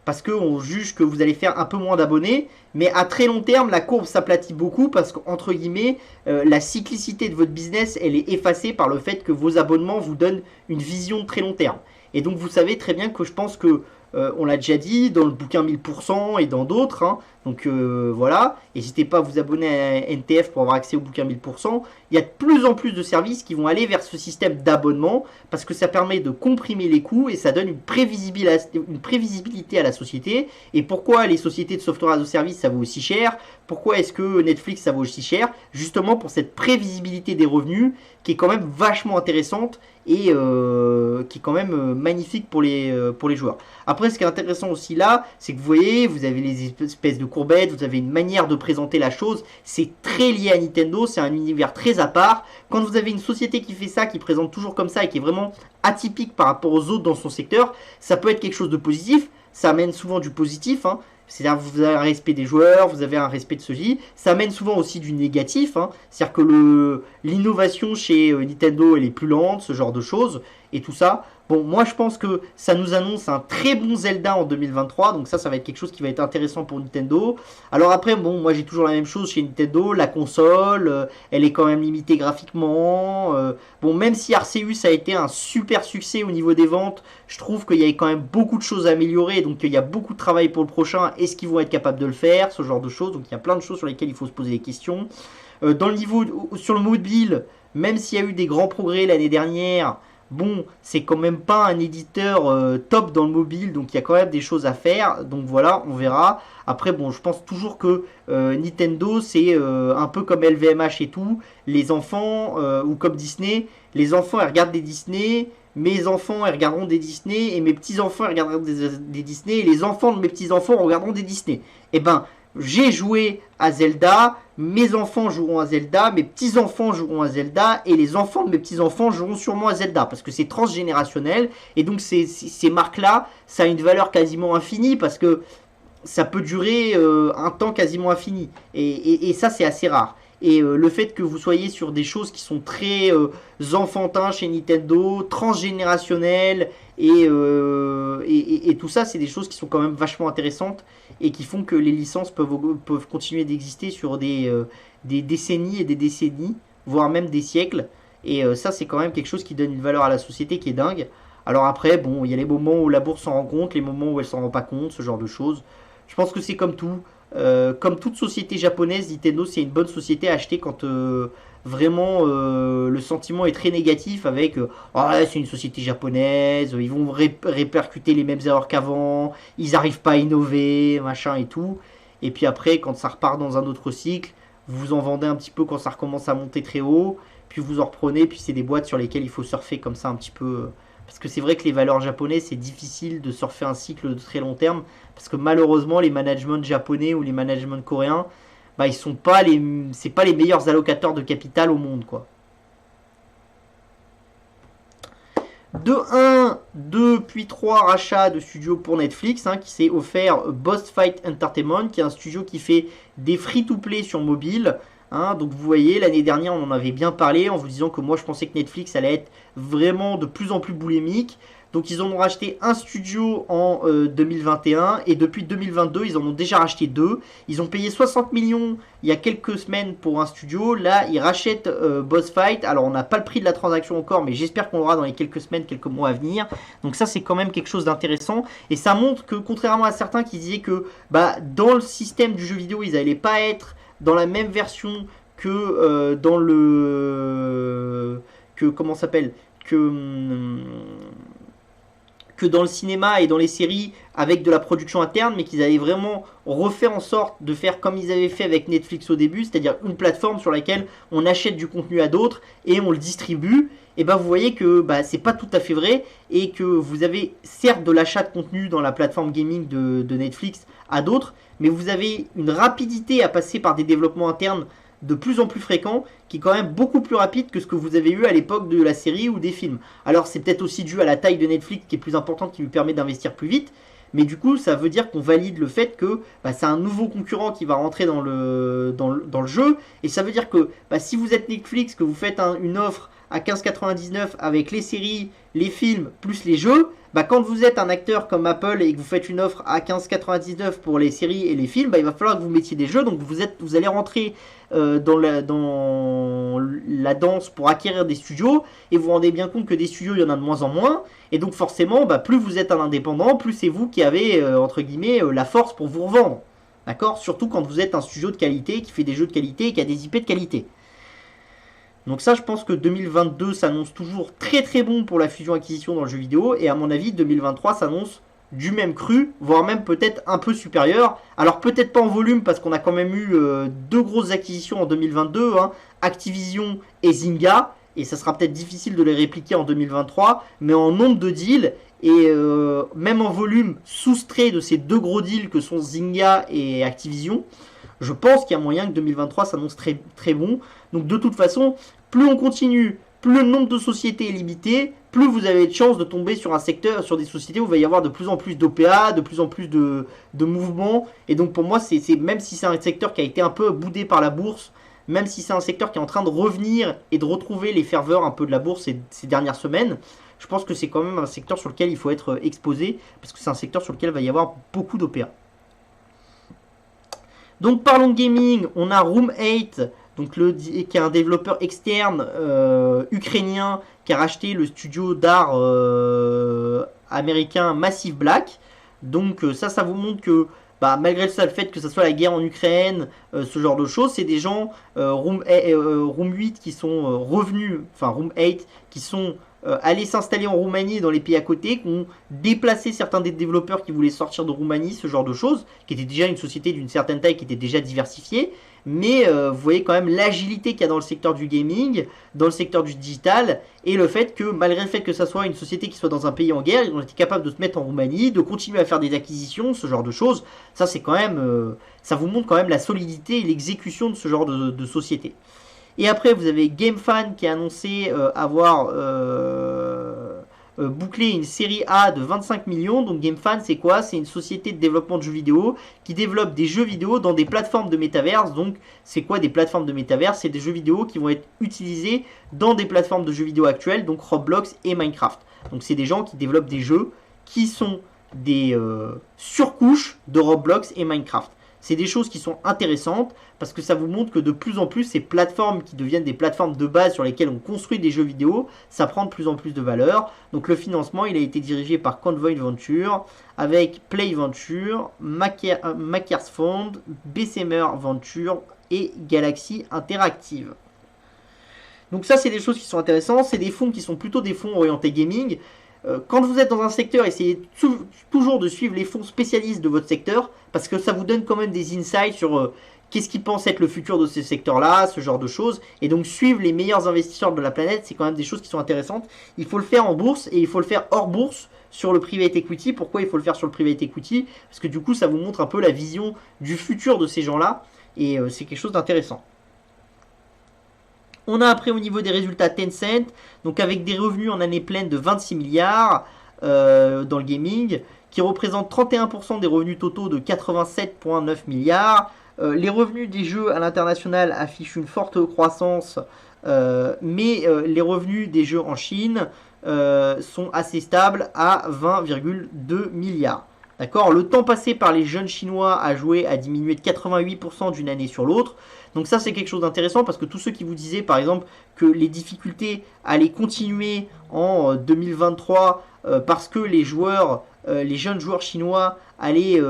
parce qu'on juge que vous allez faire un peu moins d'abonnés, mais à très long terme, la courbe s'aplatit beaucoup parce qu'entre guillemets, la cyclicité de votre business, elle est effacée par le fait que vos abonnements vous donnent une vision de très long terme. Et donc vous savez très bien que je pense que on l'a déjà dit dans le bouquin 1000% et dans d'autres, hein. Donc voilà, n'hésitez pas à vous abonner à NTF pour avoir accès au bouquin 1000%. Il y a de plus en plus de services qui vont aller vers ce système d'abonnement parce que ça permet de comprimer les coûts et ça donne une prévisibilité à la société. Et pourquoi les sociétés de software as a service ça vaut aussi cher? Pourquoi est-ce que Netflix ça vaut aussi cher? Justement pour cette prévisibilité des revenus qui est quand même vachement intéressante et qui est quand même magnifique pour les joueurs. Après, ce qui est intéressant aussi là, c'est que vous voyez, vous avez les espèces de courbettes, vous avez une manière de présenter la chose, c'est très lié à Nintendo, c'est un univers très à part. Quand vous avez une société qui fait ça, qui présente toujours comme ça et qui est vraiment atypique par rapport aux autres dans son secteur, ça peut être quelque chose de positif, ça amène souvent du positif, hein. C'est-à-dire que vous avez un respect des joueurs, vous avez un respect de ceux-ci. Ça amène souvent aussi du négatif, hein. C'est-à-dire que l'innovation chez Nintendo, elle est plus lente, ce genre de choses, et tout ça. Bon, moi je pense que ça nous annonce un très bon Zelda en 2023, donc ça va être quelque chose qui va être intéressant pour Nintendo. Alors après, bon, moi j'ai toujours la même chose chez Nintendo, la console, elle est quand même limitée graphiquement. Bon, même si Arceus a été un super succès au niveau des ventes, je trouve qu'il y a quand même beaucoup de choses à améliorer, donc il y a beaucoup de travail pour le prochain. Est-ce qu'ils vont être capables de le faire, ce genre de choses? Donc il y a plein de choses sur lesquelles il faut se poser des questions. Sur le mobile, même s'il y a eu des grands progrès l'année dernière, bon, c'est quand même pas un éditeur top dans le mobile, donc il y a quand même des choses à faire. Donc voilà, on verra. Après, bon, je pense toujours que Nintendo, c'est un peu comme LVMH et tout. Les enfants, ou comme Disney, les enfants, ils regardent des Disney. Mes enfants, ils regarderont des Disney. Et mes petits-enfants, ils regarderont des Disney. Et les enfants de mes petits-enfants regarderont des Disney. Eh ben, j'ai joué à Zelda, mes enfants joueront à Zelda, mes petits-enfants joueront à Zelda, et les enfants de mes petits-enfants joueront sûrement à Zelda, parce que c'est transgénérationnel, et donc ces marques-là, ça a une valeur quasiment infinie, parce que ça peut durer un temps quasiment infini, et ça c'est assez rare. Et le fait que vous soyez sur des choses qui sont très enfantins chez Nintendo, transgénérationnelles, et tout ça, c'est des choses qui sont quand même vachement intéressantes et qui font que les licences peuvent continuer d'exister sur des décennies et des décennies, voire même des siècles. Et ça, c'est quand même quelque chose qui donne une valeur à la société qui est dingue. Alors après, bon, il y a les moments où la bourse s'en rend compte, les moments où elle s'en rend pas compte, ce genre de choses. Je pense que c'est comme tout. Comme toute société japonaise, Nintendo c'est une bonne société à acheter quand vraiment le sentiment est très négatif avec oh, c'est une société japonaise, ils vont répercuter les mêmes erreurs qu'avant, ils n'arrivent pas à innover, machin et tout. Et puis après, quand ça repart dans un autre cycle, vous en vendez un petit peu quand ça recommence à monter très haut, puis vous en reprenez, puis c'est des boîtes sur lesquelles il faut surfer comme ça un petit peu parce que c'est vrai que les valeurs japonais, c'est difficile de surfer un cycle de très long terme, parce que malheureusement, les managements japonais ou les managements coréens, bah, ils sont pas les, c'est pas les meilleurs allocateurs de capital au monde, quoi. De 1, 2, puis 3 rachats de studios pour Netflix, hein, qui s'est offert Boss Fight Entertainment, qui est un studio qui fait des free-to-play sur mobile. Hein. Donc vous voyez, l'année dernière, on en avait bien parlé en vous disant que moi, je pensais que Netflix allait être vraiment de plus en plus boulimique. Donc ils en ont racheté un studio en 2021 et depuis 2022 ils en ont déjà racheté deux. Ils ont payé 60 millions il y a quelques semaines pour un studio. Là ils rachètent Boss Fight. Alors on n'a pas le prix de la transaction encore, mais j'espère qu'on l'aura dans les quelques semaines, quelques mois à venir. Donc ça c'est quand même quelque chose d'intéressant et ça montre que contrairement à certains qui disaient que bah, dans le système du jeu vidéo ils n'allaient pas être dans la même version que dans le que comment s'appelle que dans le cinéma et dans les séries avec de la production interne, mais qu'ils allaient vraiment refaire en sorte de faire comme ils avaient fait avec Netflix au début, c'est-à-dire une plateforme sur laquelle on achète du contenu à d'autres et on le distribue. Et ben vous voyez que bah, c'est pas tout à fait vrai et que vous avez certes de l'achat de contenu dans la plateforme gaming de Netflix à d'autres, mais vous avez une rapidité à passer par des développements internes de plus en plus fréquent, qui est quand même beaucoup plus rapide que ce que vous avez eu à l'époque de la série ou des films. Alors c'est peut-être aussi dû à la taille de Netflix qui est plus importante, qui lui permet d'investir plus vite, mais du coup ça veut dire qu'on valide le fait que bah, c'est un nouveau concurrent qui va rentrer dans le jeu, et ça veut dire que bah, si vous êtes Netflix, que vous faites une offre à 15,99 avec les séries, les films, plus les jeux, bah, quand vous êtes un acteur comme Apple et que vous faites une offre à 15,99 pour les séries et les films, bah, il va falloir que vous mettiez des jeux, donc vous allez rentrer dans la danse pour acquérir des studios, et vous vous rendez bien compte que des studios, il y en a de moins en moins, et donc forcément, bah, plus vous êtes un indépendant, plus c'est vous qui avez, entre guillemets, la force pour vous revendre. D'accord ? Surtout quand vous êtes un studio de qualité, qui fait des jeux de qualité et qui a des IP de qualité. Donc ça, je pense que 2022 s'annonce toujours très très bon pour la fusion-acquisition dans le jeu vidéo, et à mon avis, 2023 s'annonce du même cru, voire même peut-être un peu supérieur. Alors peut-être pas en volume, parce qu'on a quand même eu deux grosses acquisitions en 2022, hein, Activision et Zynga, et ça sera peut-être difficile de les répliquer en 2023, mais en nombre de deals, et même en volume soustrait de ces deux gros deals que sont Zynga et Activision, je pense qu'il y a moyen que 2023 s'annonce très, très bon. Donc de toute façon, plus on continue, plus le nombre de sociétés est limité, plus vous avez de chances de tomber sur un secteur, sur des sociétés où il va y avoir de plus en plus d'OPA, de plus en plus de mouvements. Et donc pour moi, même si c'est un secteur qui a été un peu boudé par la bourse, même si c'est un secteur qui est en train de revenir et de retrouver les ferveurs un peu de la bourse ces dernières semaines, je pense que c'est quand même un secteur sur lequel il faut être exposé, parce que c'est un secteur sur lequel il va y avoir beaucoup d'OPA. Donc parlons de gaming, on a Room 8, donc qui est un développeur externe ukrainien qui a racheté le studio d'art américain Massive Black. Donc ça vous montre que bah, malgré le fait que ce soit la guerre en Ukraine, ce genre de choses, c'est des gens, Room 8 qui sont revenus, enfin Room 8 qui sont allés s'installer en Roumanie et dans les pays à côté, qui ont déplacé certains des développeurs qui voulaient sortir de Roumanie, ce genre de choses, qui était déjà une société d'une certaine taille, qui était déjà diversifiée, mais vous voyez quand même l'agilité qu'il y a dans le secteur du gaming, dans le secteur du digital, et le fait que malgré le fait que ça soit une société qui soit dans un pays en guerre, ils ont été capables de se mettre en Roumanie, de continuer à faire des acquisitions, ce genre de choses. Ça c'est quand même, ça vous montre quand même la solidité et l'exécution de ce genre de société. Et après, vous avez GameFan qui a annoncé avoir bouclé une série A de 25 millions. Donc GameFan, c'est quoi? C'est une société de développement de jeux vidéo qui développe des jeux vidéo dans des plateformes de métaverse. Donc c'est quoi des plateformes de métaverse? C'est des jeux vidéo qui vont être utilisés dans des plateformes de jeux vidéo actuelles, donc Roblox et Minecraft. Donc c'est des gens qui développent des jeux qui sont des surcouches de Roblox et Minecraft. C'est des choses qui sont intéressantes parce que ça vous montre que de plus en plus ces plateformes qui deviennent des plateformes de base sur lesquelles on construit des jeux vidéo, ça prend de plus en plus de valeur. Donc le financement, il a été dirigé par Convoy Venture avec Play Venture, Makers Fund, Bessemer Venture et Galaxy Interactive. Donc ça, c'est des choses qui sont intéressantes. C'est des fonds qui sont plutôt des fonds orientés gaming. Quand vous êtes dans un secteur, essayez toujours de suivre les fonds spécialistes de votre secteur parce que ça vous donne quand même des insights sur qu'est-ce qu'ils pensent être le futur de ces secteurs-là, ce genre de choses. Et donc suivre les meilleurs investisseurs de la planète, c'est quand même des choses qui sont intéressantes. Il faut le faire en bourse et il faut le faire hors bourse sur le private equity. Pourquoi il faut le faire sur le private equity? Parce que du coup, ça vous montre un peu la vision du futur de ces gens-là. Et c'est quelque chose d'intéressant. On a après au niveau des résultats Tencent, donc avec des revenus en année pleine de 26 milliards dans le gaming, qui représente 31% des revenus totaux de 87,9 milliards. Les revenus des jeux à l'international affichent une forte croissance, mais les revenus des jeux en Chine sont assez stables à 20,2 milliards. D'accord. Le temps passé par les jeunes Chinois à jouer a diminué de 88% d'une année sur l'autre. Donc ça c'est quelque chose d'intéressant parce que tous ceux qui vous disaient par exemple que les difficultés allaient continuer en 2023 parce que les jeunes joueurs chinois allaient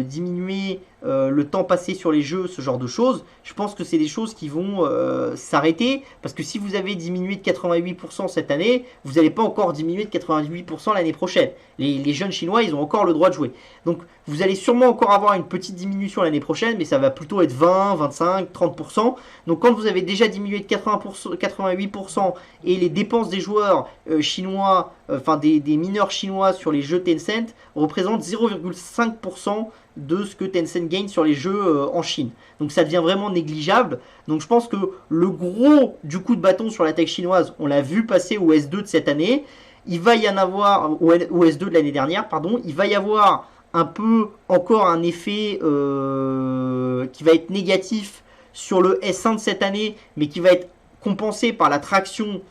diminuer le temps passé sur les jeux, ce genre de choses, je pense que c'est des choses qui vont s'arrêter parce que si vous avez diminué de 88% cette année, vous n'allez pas encore diminuer de 88% l'année prochaine. Les jeunes chinois, ils ont encore le droit de jouer. Donc vous allez sûrement encore avoir une petite diminution l'année prochaine, mais ça va plutôt être 20, 25, 30%. Donc quand vous avez déjà diminué de 80%, 88% et les dépenses des joueurs chinois, enfin des mineurs chinois sur les jeux Tencent représentent 0,5% de ce que Tencent gagne sur les jeux en Chine. Donc ça devient vraiment négligeable. Donc je pense que le gros du coup de bâton sur la tech chinoise, on l'a vu passer au S2 de cette année. Il va y en avoir, au S2 de l'année dernière, pardon, il va y avoir un peu encore un effet qui va être négatif sur le S1 de cette année, mais qui va être compensé par la traction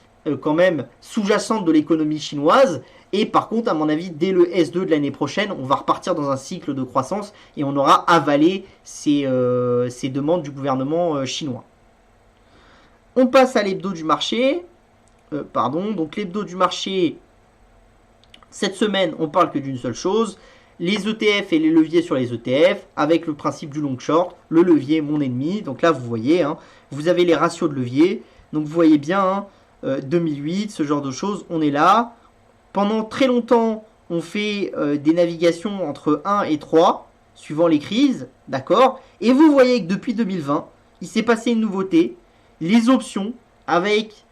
quand même sous-jacente de l'économie chinoise. Et par contre, à mon avis, dès le S2 de l'année prochaine, on va repartir dans un cycle de croissance et on aura avalé ces demandes du gouvernement chinois. On passe à l'hebdo du marché. Donc l'hebdo du marché, cette semaine, on parle que d'une seule chose. Les ETF et les leviers sur les ETF, avec le principe du long short, le levier mon ennemi. Donc là, vous voyez, vous avez les ratios de levier. Donc vous voyez bien, 2008, ce genre de choses, on est là. Pendant très longtemps, on fait des navigations entre 1 et 3, suivant les crises, d'accord. Et vous voyez que depuis 2020, il s'est passé une nouveauté, les options avec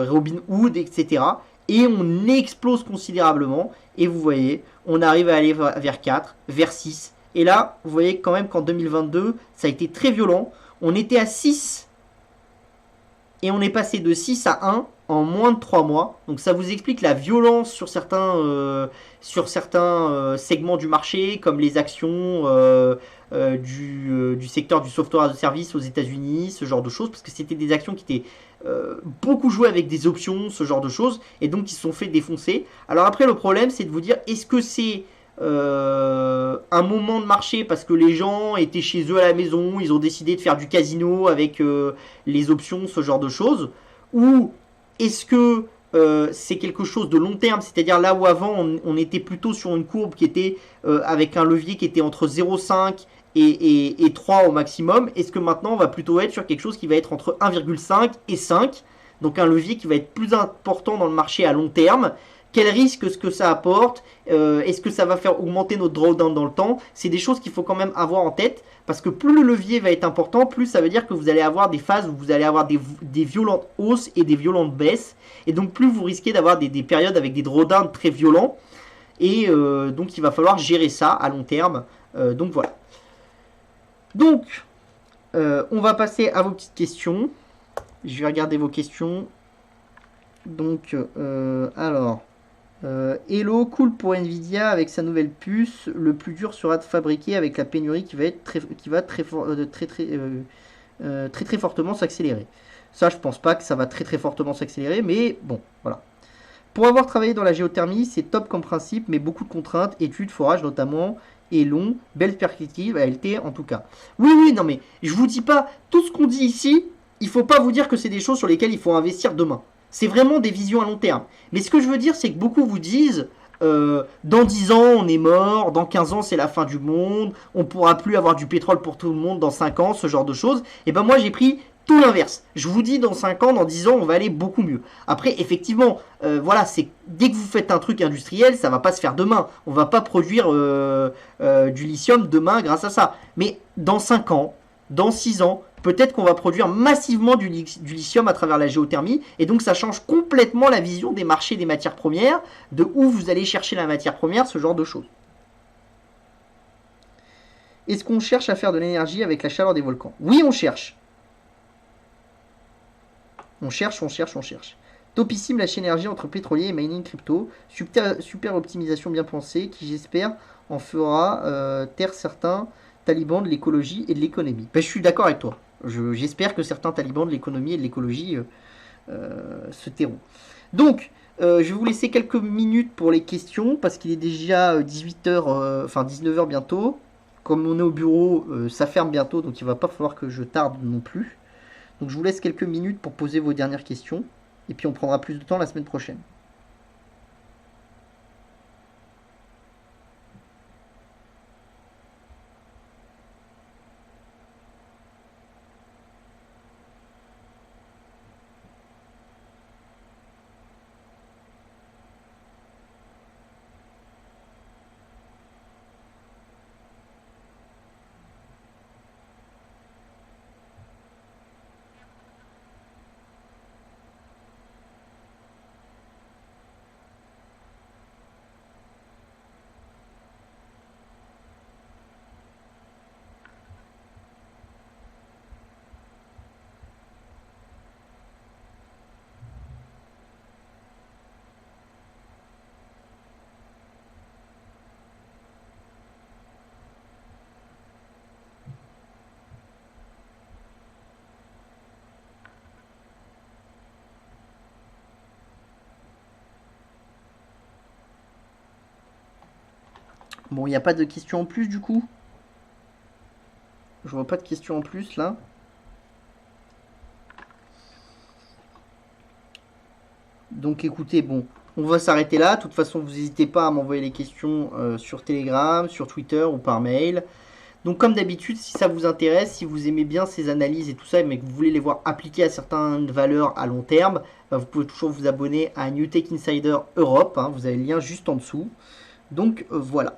Robinhood, etc. Et on explose considérablement. Et vous voyez, on arrive à aller vers 4, vers 6. Et là, vous voyez quand même qu'en 2022, ça a été très violent. On était à 6 et on est passé de 6 à 1 en moins de 3 mois. Donc ça vous explique la violence sur certains segments du marché, comme les actions du secteur du software as a service aux États-Unis, ce genre de choses, parce que c'était des actions qui étaient beaucoup jouées avec des options, ce genre de choses, et donc qui se sont fait défoncer. Alors après, le problème, c'est de vous dire, est-ce que c'est un moment de marché parce que les gens étaient chez eux à la maison, ils ont décidé de faire du casino avec les options, ce genre de choses, ou est-ce que c'est quelque chose de long terme, c'est-à-dire là où avant on était plutôt sur une courbe qui était avec un levier qui était entre 0,5 et 3 au maximum, est-ce que maintenant on va plutôt être sur quelque chose qui va être entre 1,5 et 5, donc un levier qui va être plus important dans le marché à long terme? Quel risque est-ce que ça apporte? Est-ce que ça va faire augmenter notre drawdown dans le temps? C'est des choses qu'il faut quand même avoir en tête, parce que plus le levier va être important, plus ça veut dire que vous allez avoir des phases où vous allez avoir des violentes hausses et des violentes baisses, et donc plus vous risquez d'avoir des périodes avec des drawdowns très violents, et donc il va falloir gérer ça à long terme. Donc voilà. Donc, on va passer à vos petites questions. Je vais regarder vos questions. Donc, alors... Hello, cool pour Nvidia avec sa nouvelle puce. Le plus dur sera de fabriquer avec la pénurie qui va très fortement s'accélérer. Ça, je pense pas que ça va très fortement s'accélérer, mais bon, voilà. Pour avoir travaillé dans la géothermie, c'est top comme principe, mais beaucoup de contraintes, études, forage notamment, et long, belle perspective, à LT en tout cas. Oui, non mais je vous dis pas tout ce qu'on dit ici. Il faut pas vous dire que c'est des choses sur lesquelles il faut investir demain. C'est vraiment des visions à long terme. Mais ce que je veux dire, c'est que beaucoup vous disent dans 10 ans, on est mort, dans 15 ans, c'est la fin du monde, on pourra plus avoir du pétrole pour tout le monde dans 5 ans, ce genre de choses. Et ben moi, j'ai pris tout l'inverse. Je vous dis, dans 5 ans, dans 10 ans, on va aller beaucoup mieux. Après, effectivement, voilà, c'est dès que vous faites un truc industriel, ça va pas se faire demain. On va pas produire du lithium demain grâce à ça. Mais dans 5 ans, dans 6 ans, peut-être qu'on va produire massivement du lithium à travers la géothermie. Et donc, ça change complètement la vision des marchés des matières premières, de où vous allez chercher la matière première, ce genre de choses. Est-ce qu'on cherche à faire de l'énergie avec la chaleur des volcans? Oui, on cherche. On cherche. Topissime lâche énergie entre pétrolier et mining crypto. Super optimisation bien pensée qui, j'espère, en fera taire certains talibans de l'écologie et de l'économie. Ben, je suis d'accord avec toi. J'espère que certains talibans de l'économie et de l'écologie se tairont. Donc, je vais vous laisser quelques minutes pour les questions parce qu'il est déjà 18h, enfin 19h bientôt. Comme on est au bureau, ça ferme bientôt, donc il va pas falloir que je tarde non plus. Donc je vous laisse quelques minutes pour poser vos dernières questions. Et puis on prendra plus de temps la semaine prochaine. Bon, il n'y a pas de questions en plus du coup. Je vois pas de questions en plus là. Donc écoutez, bon, on va s'arrêter là. De toute façon, vous n'hésitez pas à m'envoyer les questions sur Telegram, sur Twitter ou par mail. Donc comme d'habitude, si ça vous intéresse, si vous aimez bien ces analyses et tout ça, mais que vous voulez les voir appliquées à certaines valeurs à long terme, bah, vous pouvez toujours vous abonner à New Tech Insider Europe. Hein, vous avez le lien juste en dessous. Donc voilà.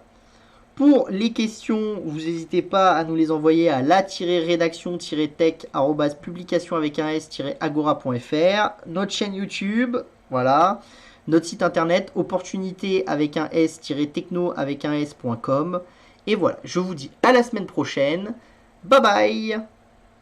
Pour les questions, vous n'hésitez pas à nous les envoyer à la-rédaction-tech@publication avec un s-agora.fr, notre chaîne YouTube, voilà, notre site internet opportunité avec un s-techno avec un s.com. Et voilà, je vous dis à la semaine prochaine. Bye bye.